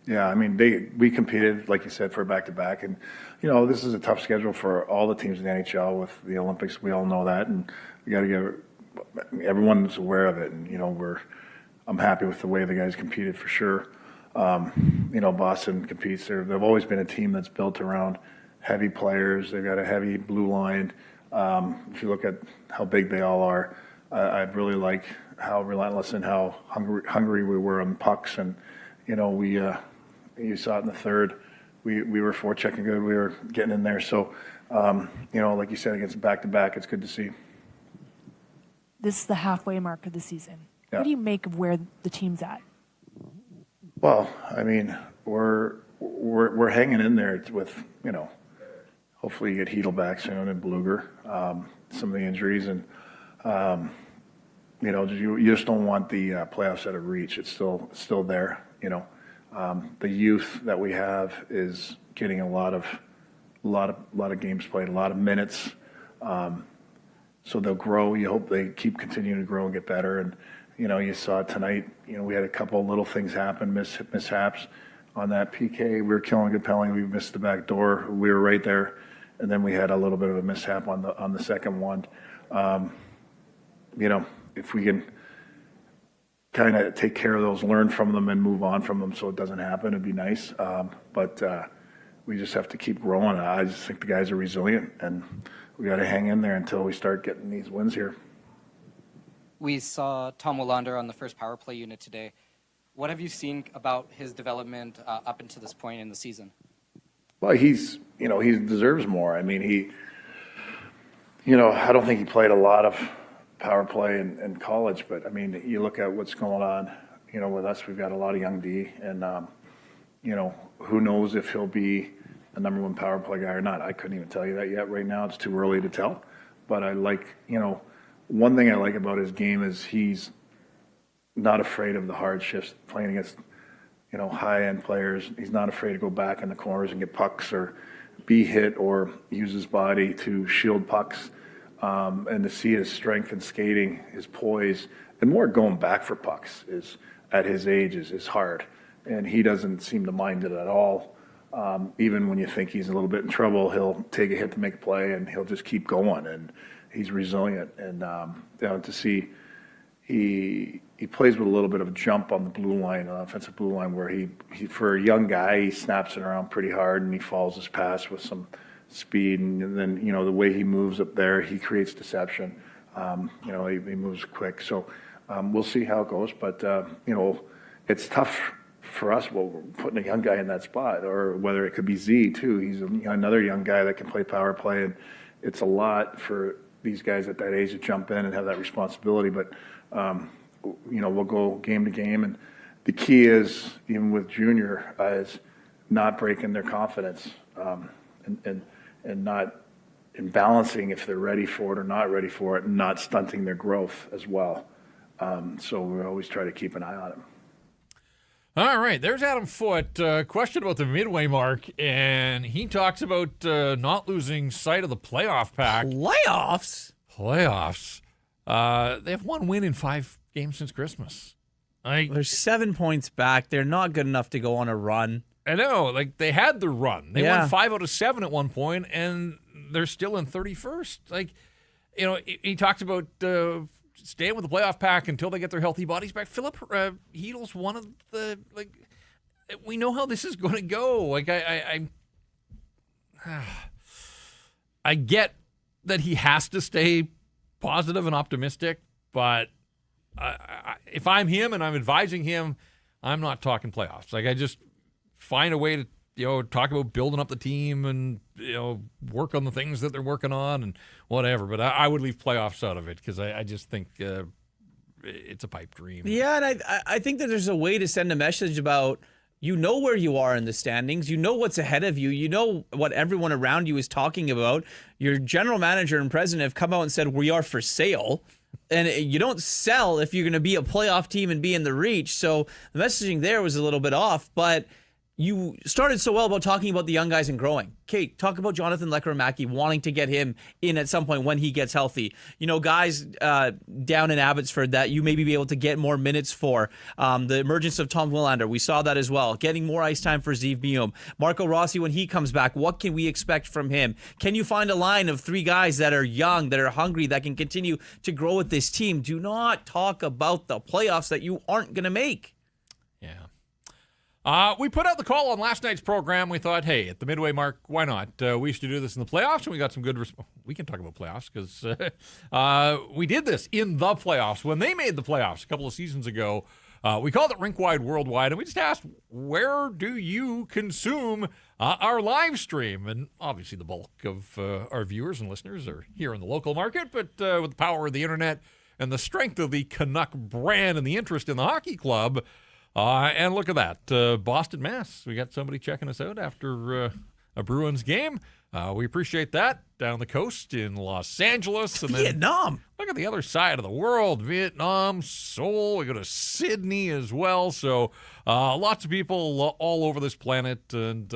Yeah, I mean, we competed, like you said, for a back-to-back, and this is a tough schedule for all the teams in the NHL with the Olympics. We all know that, and we got to everyone's aware of it, and I'm happy with the way the guys competed for sure. Boston competes. They've always been a team that's built around heavy players. They've got a heavy blue line. If you look at how big they all are, I really like how relentless and how hungry we were on pucks. And you saw it in the third. We were forechecking good. We were getting in there. So like you said, against back-to-back, it's good to see. This is the halfway mark of the season. Yeah. What do you make of where the team's at? Well, I mean, we're hanging in there with hopefully you get Hedel back soon and Bluger, some of the injuries, and you just don't want the playoffs out of reach. It's still there. The youth that we have is getting a lot of games played, a lot of minutes. So they'll grow. You hope they keep continuing to grow and get better. And you saw it tonight. We had a couple of little things happen, mishaps on that PK. We were killing a good penalty. We missed the back door. We were right there, and then we had a little bit of a mishap on the second one. If we can kind of take care of those, learn from them, and move on from them, so it doesn't happen, it'd be nice. But we just have to keep growing. I just think the guys are resilient, and we got to hang in there until we start getting these wins here. We saw Tom Willander on the first power play unit today. What have you seen about his development up until this point in the season? Well, he deserves more. I mean, I don't think he played a lot of power play in college, but I mean, you look at what's going on, with us, we've got a lot of young D, and, who knows if he'll be a number one power play guy or not. I couldn't even tell you that yet. Right now, it's too early to tell. But I like, one thing I like about his game is he's not afraid of the hard shifts, playing against, high-end players. He's not afraid to go back in the corners and get pucks or be hit or use his body to shield pucks. And to see his strength and skating, his poise, and more going back for pucks is at his age is hard. And he doesn't seem to mind it at all. Even when you think he's a little bit in trouble, he'll take a hit to make a play, and he'll just keep going. And he's resilient. And to see he plays with a little bit of a jump on the blue line, offensive blue line, where he for a young guy, he snaps it around pretty hard, and he follows his pass with some speed. And then, the way he moves up there, he creates deception. He moves quick. So we'll see how it goes. But, it's tough for us, putting a young guy in that spot, or whether it could be Z too. He's another young guy that can play power play, and it's a lot for these guys at that age to jump in and have that responsibility. But we'll go game to game, and the key is, even with junior, is not breaking their confidence, and not balancing if they're ready for it or not ready for it, and not stunting their growth as well. So we always try to keep an eye on them. All right, there's Adam Foote. Question about the midway mark, and he talks about not losing sight of the playoff pack. Playoffs? Playoffs. They have one win in 5 games since Christmas. They're 7 points back. They're not good enough to go on a run. I know. They had the run. They won 5 out of 7 at one point, and they're still in 31st. He talks about staying with the playoff pack until they get their healthy bodies back. Filip Hronek's one of the, we know how this is going to go. I get that he has to stay positive and optimistic, but if I'm him and I'm advising him, I'm not talking playoffs. I just find a way to, talk about building up the team and, work on the things that they're working on and whatever. But I would leave playoffs out of it, because I just think it's a pipe dream. Yeah, and I think that there's a way to send a message about, where you are in the standings. You know what's ahead of you. You know what everyone around you is talking about. Your general manager and president have come out and said, we are for sale. And you don't sell if you're going to be a playoff team and be in the reach. So the messaging there was a little bit off, but you started so well about talking about the young guys and growing. Okay, talk about Jonathan Lekkerimäki, wanting to get him in at some point when he gets healthy. Guys down in Abbotsford that you maybe be able to get more minutes for. The emergence of Tom Willander, we saw that as well. Getting more ice time for Zeev Biom. Marco Rossi, when he comes back, what can we expect from him? Can you find a line of 3 guys that are young, that are hungry, that can continue to grow with this team? Do not talk about the playoffs that you aren't going to make. Yeah. We put out the call on last night's program. We thought, hey, at the midway mark, why not? We used to do this in the playoffs, and we got some good we can talk about playoffs, because we did this in the playoffs. When they made the playoffs a couple of seasons ago, we called it Rink Wide Worldwide, and we just asked, where do you consume our live stream? And obviously the bulk of our viewers and listeners are here in the local market, but with the power of the internet and the strength of the Canuck brand and the interest in the hockey club, and look at that, Boston, Mass. We got somebody checking us out after a Bruins game. We appreciate that. Down the coast in Los Angeles. And Vietnam. Then look at the other side of the world. Vietnam, Seoul. We go to Sydney as well. So lots of people all over this planet. And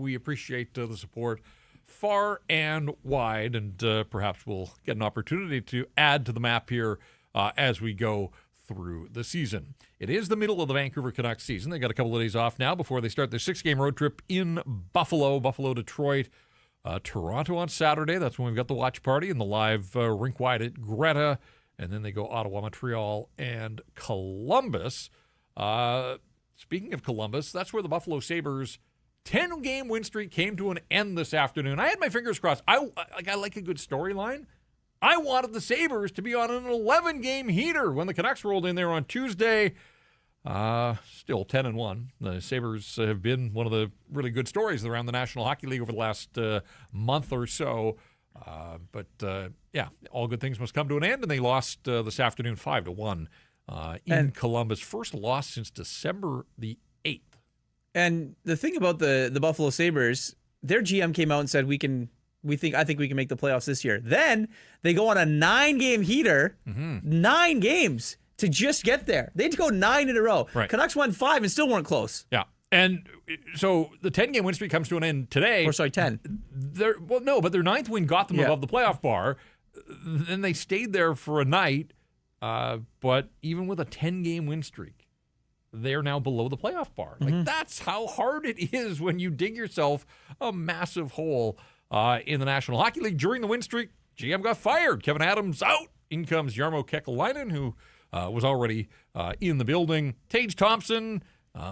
we appreciate the support far and wide. And perhaps we'll get an opportunity to add to the map here as we go through the season. It is the middle of the Vancouver Canucks season. They got a couple of days off now before they start their 6-game road trip in Buffalo, Detroit, Toronto on Saturday. That's when we've got the watch party and the live rink wide at Greta. And then they go Ottawa, Montreal, and Columbus. Speaking of Columbus, that's where the Buffalo Sabres 10-game win streak came to an end this afternoon. I had my fingers crossed. I like a good storyline. I wanted the Sabres to be on an 11-game heater when the Canucks rolled in there on Tuesday. Still 10-1. The Sabres have been one of the really good stories around the National Hockey League over the last month or so. But all good things must come to an end, and they lost this afternoon 5-1 in Columbus. First loss since December the 8th. And the thing about the Buffalo Sabres, their GM came out and said, I think we can make the playoffs this year. Then they go on a 9-game heater, 9 games to just get there. They had to go 9 in a row. Right. Canucks won 5 and still weren't close. Yeah. And so the 10-game win streak comes to an end today. 10. But their 9th win got them above the playoff bar. then they stayed there for a night. But even with a 10-game win streak, they're now below the playoff bar. Like, that's how hard it is when you dig yourself a massive hole in the National Hockey League. During the win streak, GM got fired. Kevin Adams out. In comes Jarmo Kekalainen, who was already in the building. Tage Thompson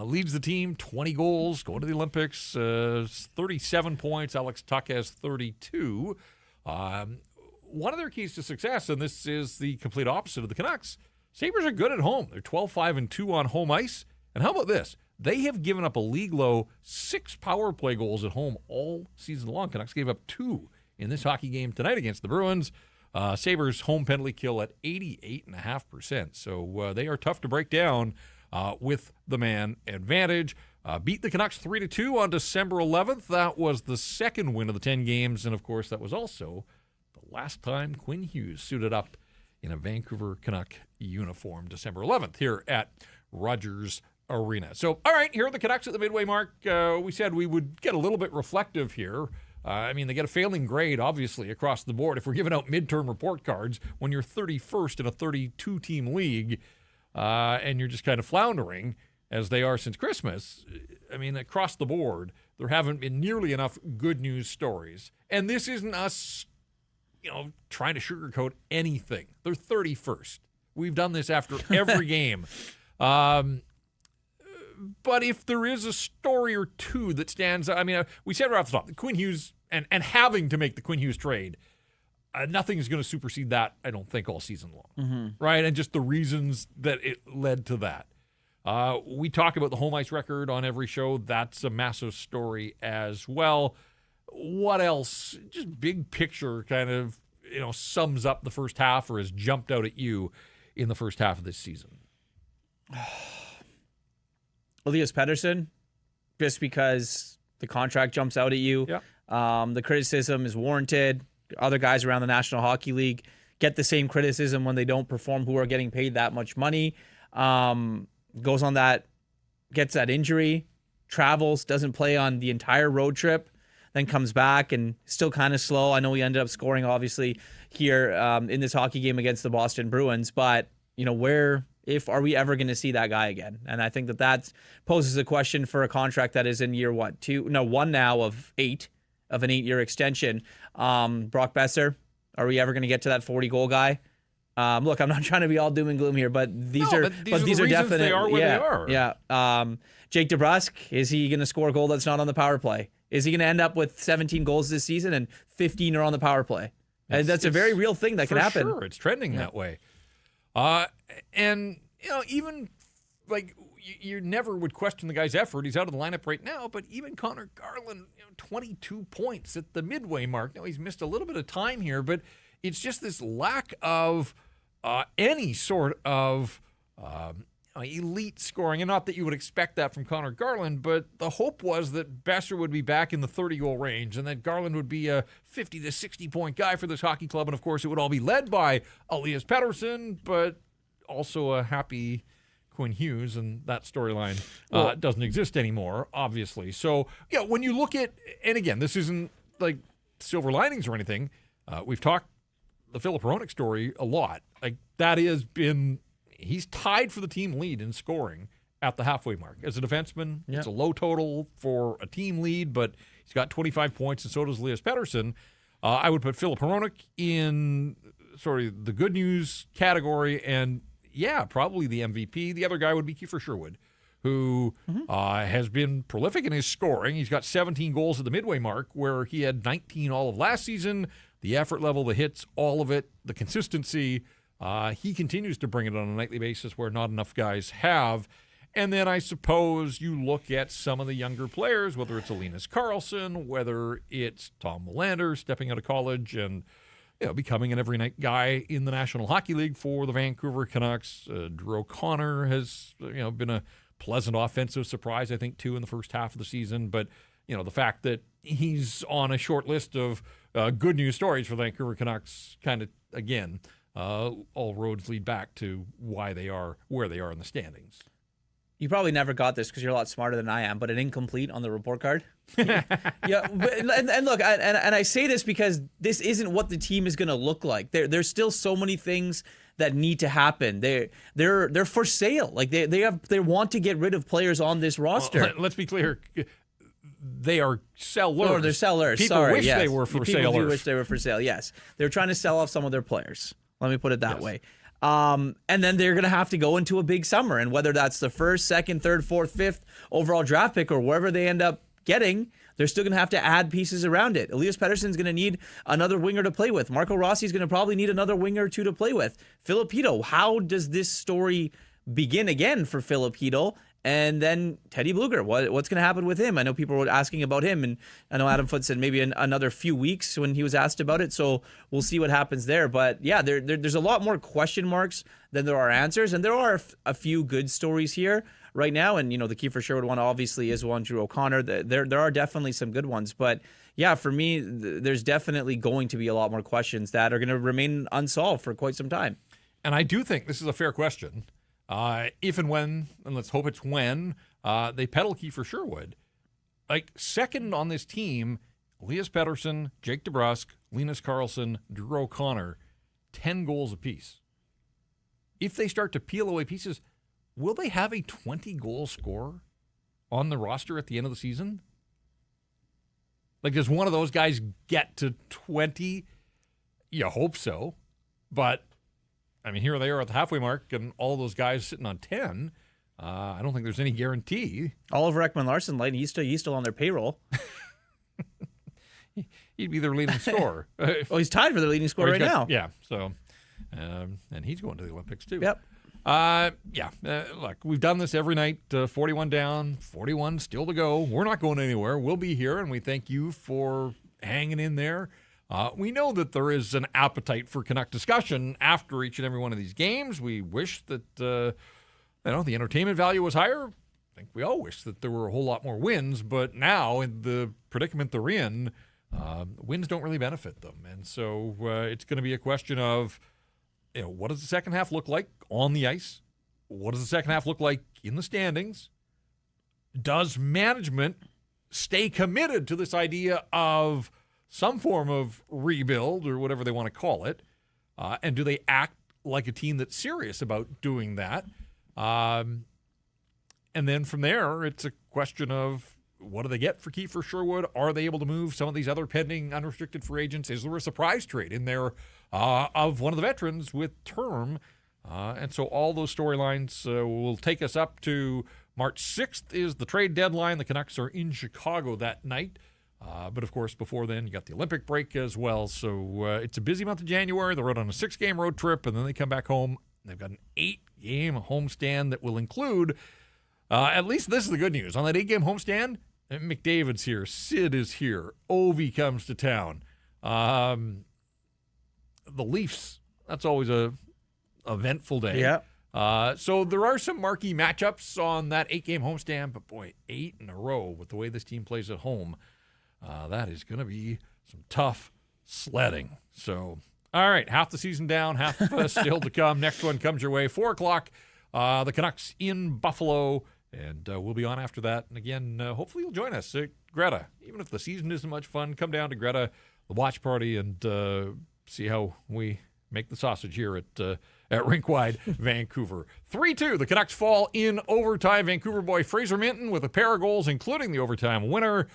leads the team, 20 goals, going to the Olympics, 37 points. Alex Tuck has 32. One of their keys to success, and this is the complete opposite of the Canucks, Sabres are good at home. They're 12-5-2 on home ice. And how about this? They have given up a league-low 6 power play goals at home all season long. Canucks gave up 2 in this hockey game tonight against the Bruins. Sabres home penalty kill at 88.5%. So they are tough to break down with the man advantage. Beat the Canucks 3-2 on December 11th. That was the second win of the 10 games. And, of course, that was also the last time Quinn Hughes suited up in a Vancouver Canuck uniform, December 11th, here at Rogers Arena. So, all right, here are the Canucks at the midway mark. We said we would get a little bit reflective here. I mean, they get a failing grade, obviously, across the board. If we're giving out midterm report cards, when you're 31st in a 32-team league and you're just kind of floundering, as they are since Christmas, I mean, across the board, there haven't been nearly enough good news stories. And this isn't us, trying to sugarcoat anything. They're 31st. We've done this after every game. But if there is a story or two that stands out, I mean, we said right off the top, the Quinn Hughes and having to make the Quinn Hughes trade, nothing is going to supersede that, I don't think, all season long. Right? And just the reasons that it led to that. We talk about the home ice record on every show. That's a massive story as well. What else? Just big picture kind of, sums up the first half or has jumped out at you in the first half of this season. Elias Pettersson, just because the contract jumps out at you. Yeah. The criticism is warranted. Other guys around the National Hockey League get the same criticism when they don't perform, who are getting paid that much money. Goes on that, gets that injury, travels, doesn't play on the entire road trip, then comes back and still kind of slow. I know he ended up scoring, obviously, here in this hockey game against the Boston Bruins, but, are we ever going to see that guy again? And I think that poses a question for a contract that is in year one now of 8, of an 8-year extension. Brock Besser, are we ever going to get to that 40-goal guy? Look, I'm not trying to be all doom and gloom here, but these are definite. They are where they are. Yeah. Jake DeBrusk, is he going to score a goal that's not on the power play? Is he going to end up with 17 goals this season and 15 are on the power play? And that's a very real thing that can happen. Sure, it's trending that way. And even like you never would question the guy's effort. He's out of the lineup right now, but even Connor Garland, 22 points at the midway mark. Now he's missed a little bit of time here, but it's just this lack of any sort of elite scoring. And not that you would expect that from Connor Garland, but the hope was that Besser would be back in the 30-goal range and that Garland would be a 50 to 60-point guy for this hockey club. And, of course, it would all be led by Elias Pettersson, but also a happy Quinn Hughes, and that storyline doesn't exist anymore, obviously. So, when you look at, and again, this isn't like silver linings or anything. We've talked the Filip Hronek story a lot. Like, that has been, he's tied for the team lead in scoring at the halfway mark. As a defenseman, it's a low total for a team lead, but he's got 25 points, and so does Elias Pettersson. I would put Filip Hronek in sort of the good news category, and probably the MVP. The other guy would be Kiefer Sherwood, who has been prolific in his scoring. He's got 17 goals at the midway mark, where he had 19 all of last season. The effort level, the hits, all of it, the consistency. He continues to bring it on a nightly basis where not enough guys have. And then I suppose you look at some of the younger players, whether it's Linus Karlsson, whether it's Tom Willander stepping out of college and becoming an every-night guy in the National Hockey League for the Vancouver Canucks. Drew O'Connor has been a pleasant offensive surprise, I think, too, in the first half of the season. But, the fact that he's on a short list of good news stories for the Vancouver Canucks kind of, again, all roads lead back to why they are where they are in the standings. You probably never got this because you're a lot smarter than I am, but an incomplete on the report card. Yeah, and look, and I say this because this isn't what the team is going to look like. There's still so many things that need to happen. They're for sale. Like they want to get rid of players on this roster. Well, let's be clear. They are sellers. Oh, they're sellers. People Sorry, wish yes. they were for People sale. do wish they were for sale. Yes, they're trying to sell off some of their players. Let me put it that way. And then they're going to have to go into a big summer. And whether that's the first, second, third, fourth, fifth overall draft pick or wherever they end up getting, they're still going to have to add pieces around it. Elias Pettersson's going to need another winger to play with. Marco Rossi's going to probably need another winger or two to play with. Filipino, how does this story begin again for Filipino? And then Teddy Bluger, what's going to happen with him? I know people were asking about him, and I know Adam Foote said maybe another few weeks when he was asked about it, so we'll see what happens there. But yeah, there's a lot more question marks than there are answers, and there are a few good stories here right now, and the Kiefer Sherwood one obviously is one, Drew O'Connor. There are definitely some good ones, but yeah, for me, there's definitely going to be a lot more questions that are going to remain unsolved for quite some time. And I do think this is a fair question. If and when, and let's hope it's when, they peddle Kiefer Sherwood. Like, second on this team, Elias Pettersson, Jake DeBrusk, Linus Karlsson, Drew O'Connor, 10 goals apiece. If they start to peel away pieces, will they have a 20-goal scorer on the roster at the end of the season? Like, does one of those guys get to 20? You hope so. But I mean, here they are at the halfway mark, and all those guys sitting on 10. I don't think there's any guarantee. Oliver Ekman-Larsson, he's still on their payroll. He'd be their leading scorer. Oh, he's tied for the leading scorer right now. Yeah, so, and he's going to the Olympics too. Yep. Look, we've done this every night, 41 down, 41 still to go. We're not going anywhere. We'll be here, and we thank you for hanging in there. We know that there is an appetite for Canuck discussion after each and every one of these games. We wish that the entertainment value was higher. I think we all wish that there were a whole lot more wins, but now in the predicament they're in, wins don't really benefit them. And so it's going to be a question of, what does the second half look like on the ice? What does the second half look like in the standings? Does management stay committed to this idea of some form of rebuild or whatever they want to call it? And do they act like a team that's serious about doing that? And then from there, it's a question of, what do they get for Kiefer Sherwood? Are they able to move some of these other pending unrestricted free agents? Is there a surprise trade in there of one of the veterans with term? And so all those storylines will take us up to March 6th is the trade deadline. The Canucks are in Chicago that night. But, of course, before then, you got the Olympic break as well. So it's a busy month of January. They're out on a 6-game road trip, and then they come back home. They've got an 8-game homestand that will include, at least this is the good news. On that 8-game homestand, McDavid's here. Sid is here. Ovi comes to town. The Leafs, that's always a eventful day. Yeah. So there are some marquee matchups on that 8-game homestand, but, boy, 8 in a row with the way this team plays at home. That is going to be some tough sledding. So, all right, half the season down, half still to come. Next one comes your way, 4 o'clock. The Canucks in Buffalo, and we'll be on after that. And again, hopefully you'll join us. Greta, even if the season isn't much fun, come down to Greta, the watch party, and see how we make the sausage here at Rink Wide Vancouver. 3-2, the Canucks fall in overtime. Vancouver boy Fraser Minton with a pair of goals, including the overtime winner.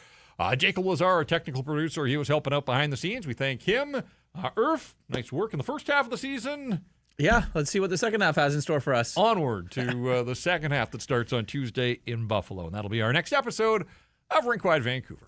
Jacob Lazar, our technical producer, he was helping out behind the scenes. We thank him. Irf, nice work in the first half of the season. Yeah, let's see what the second half has in store for us. Onward to the second half that starts on Tuesday in Buffalo. And that'll be our next episode of Rink Wide Vancouver.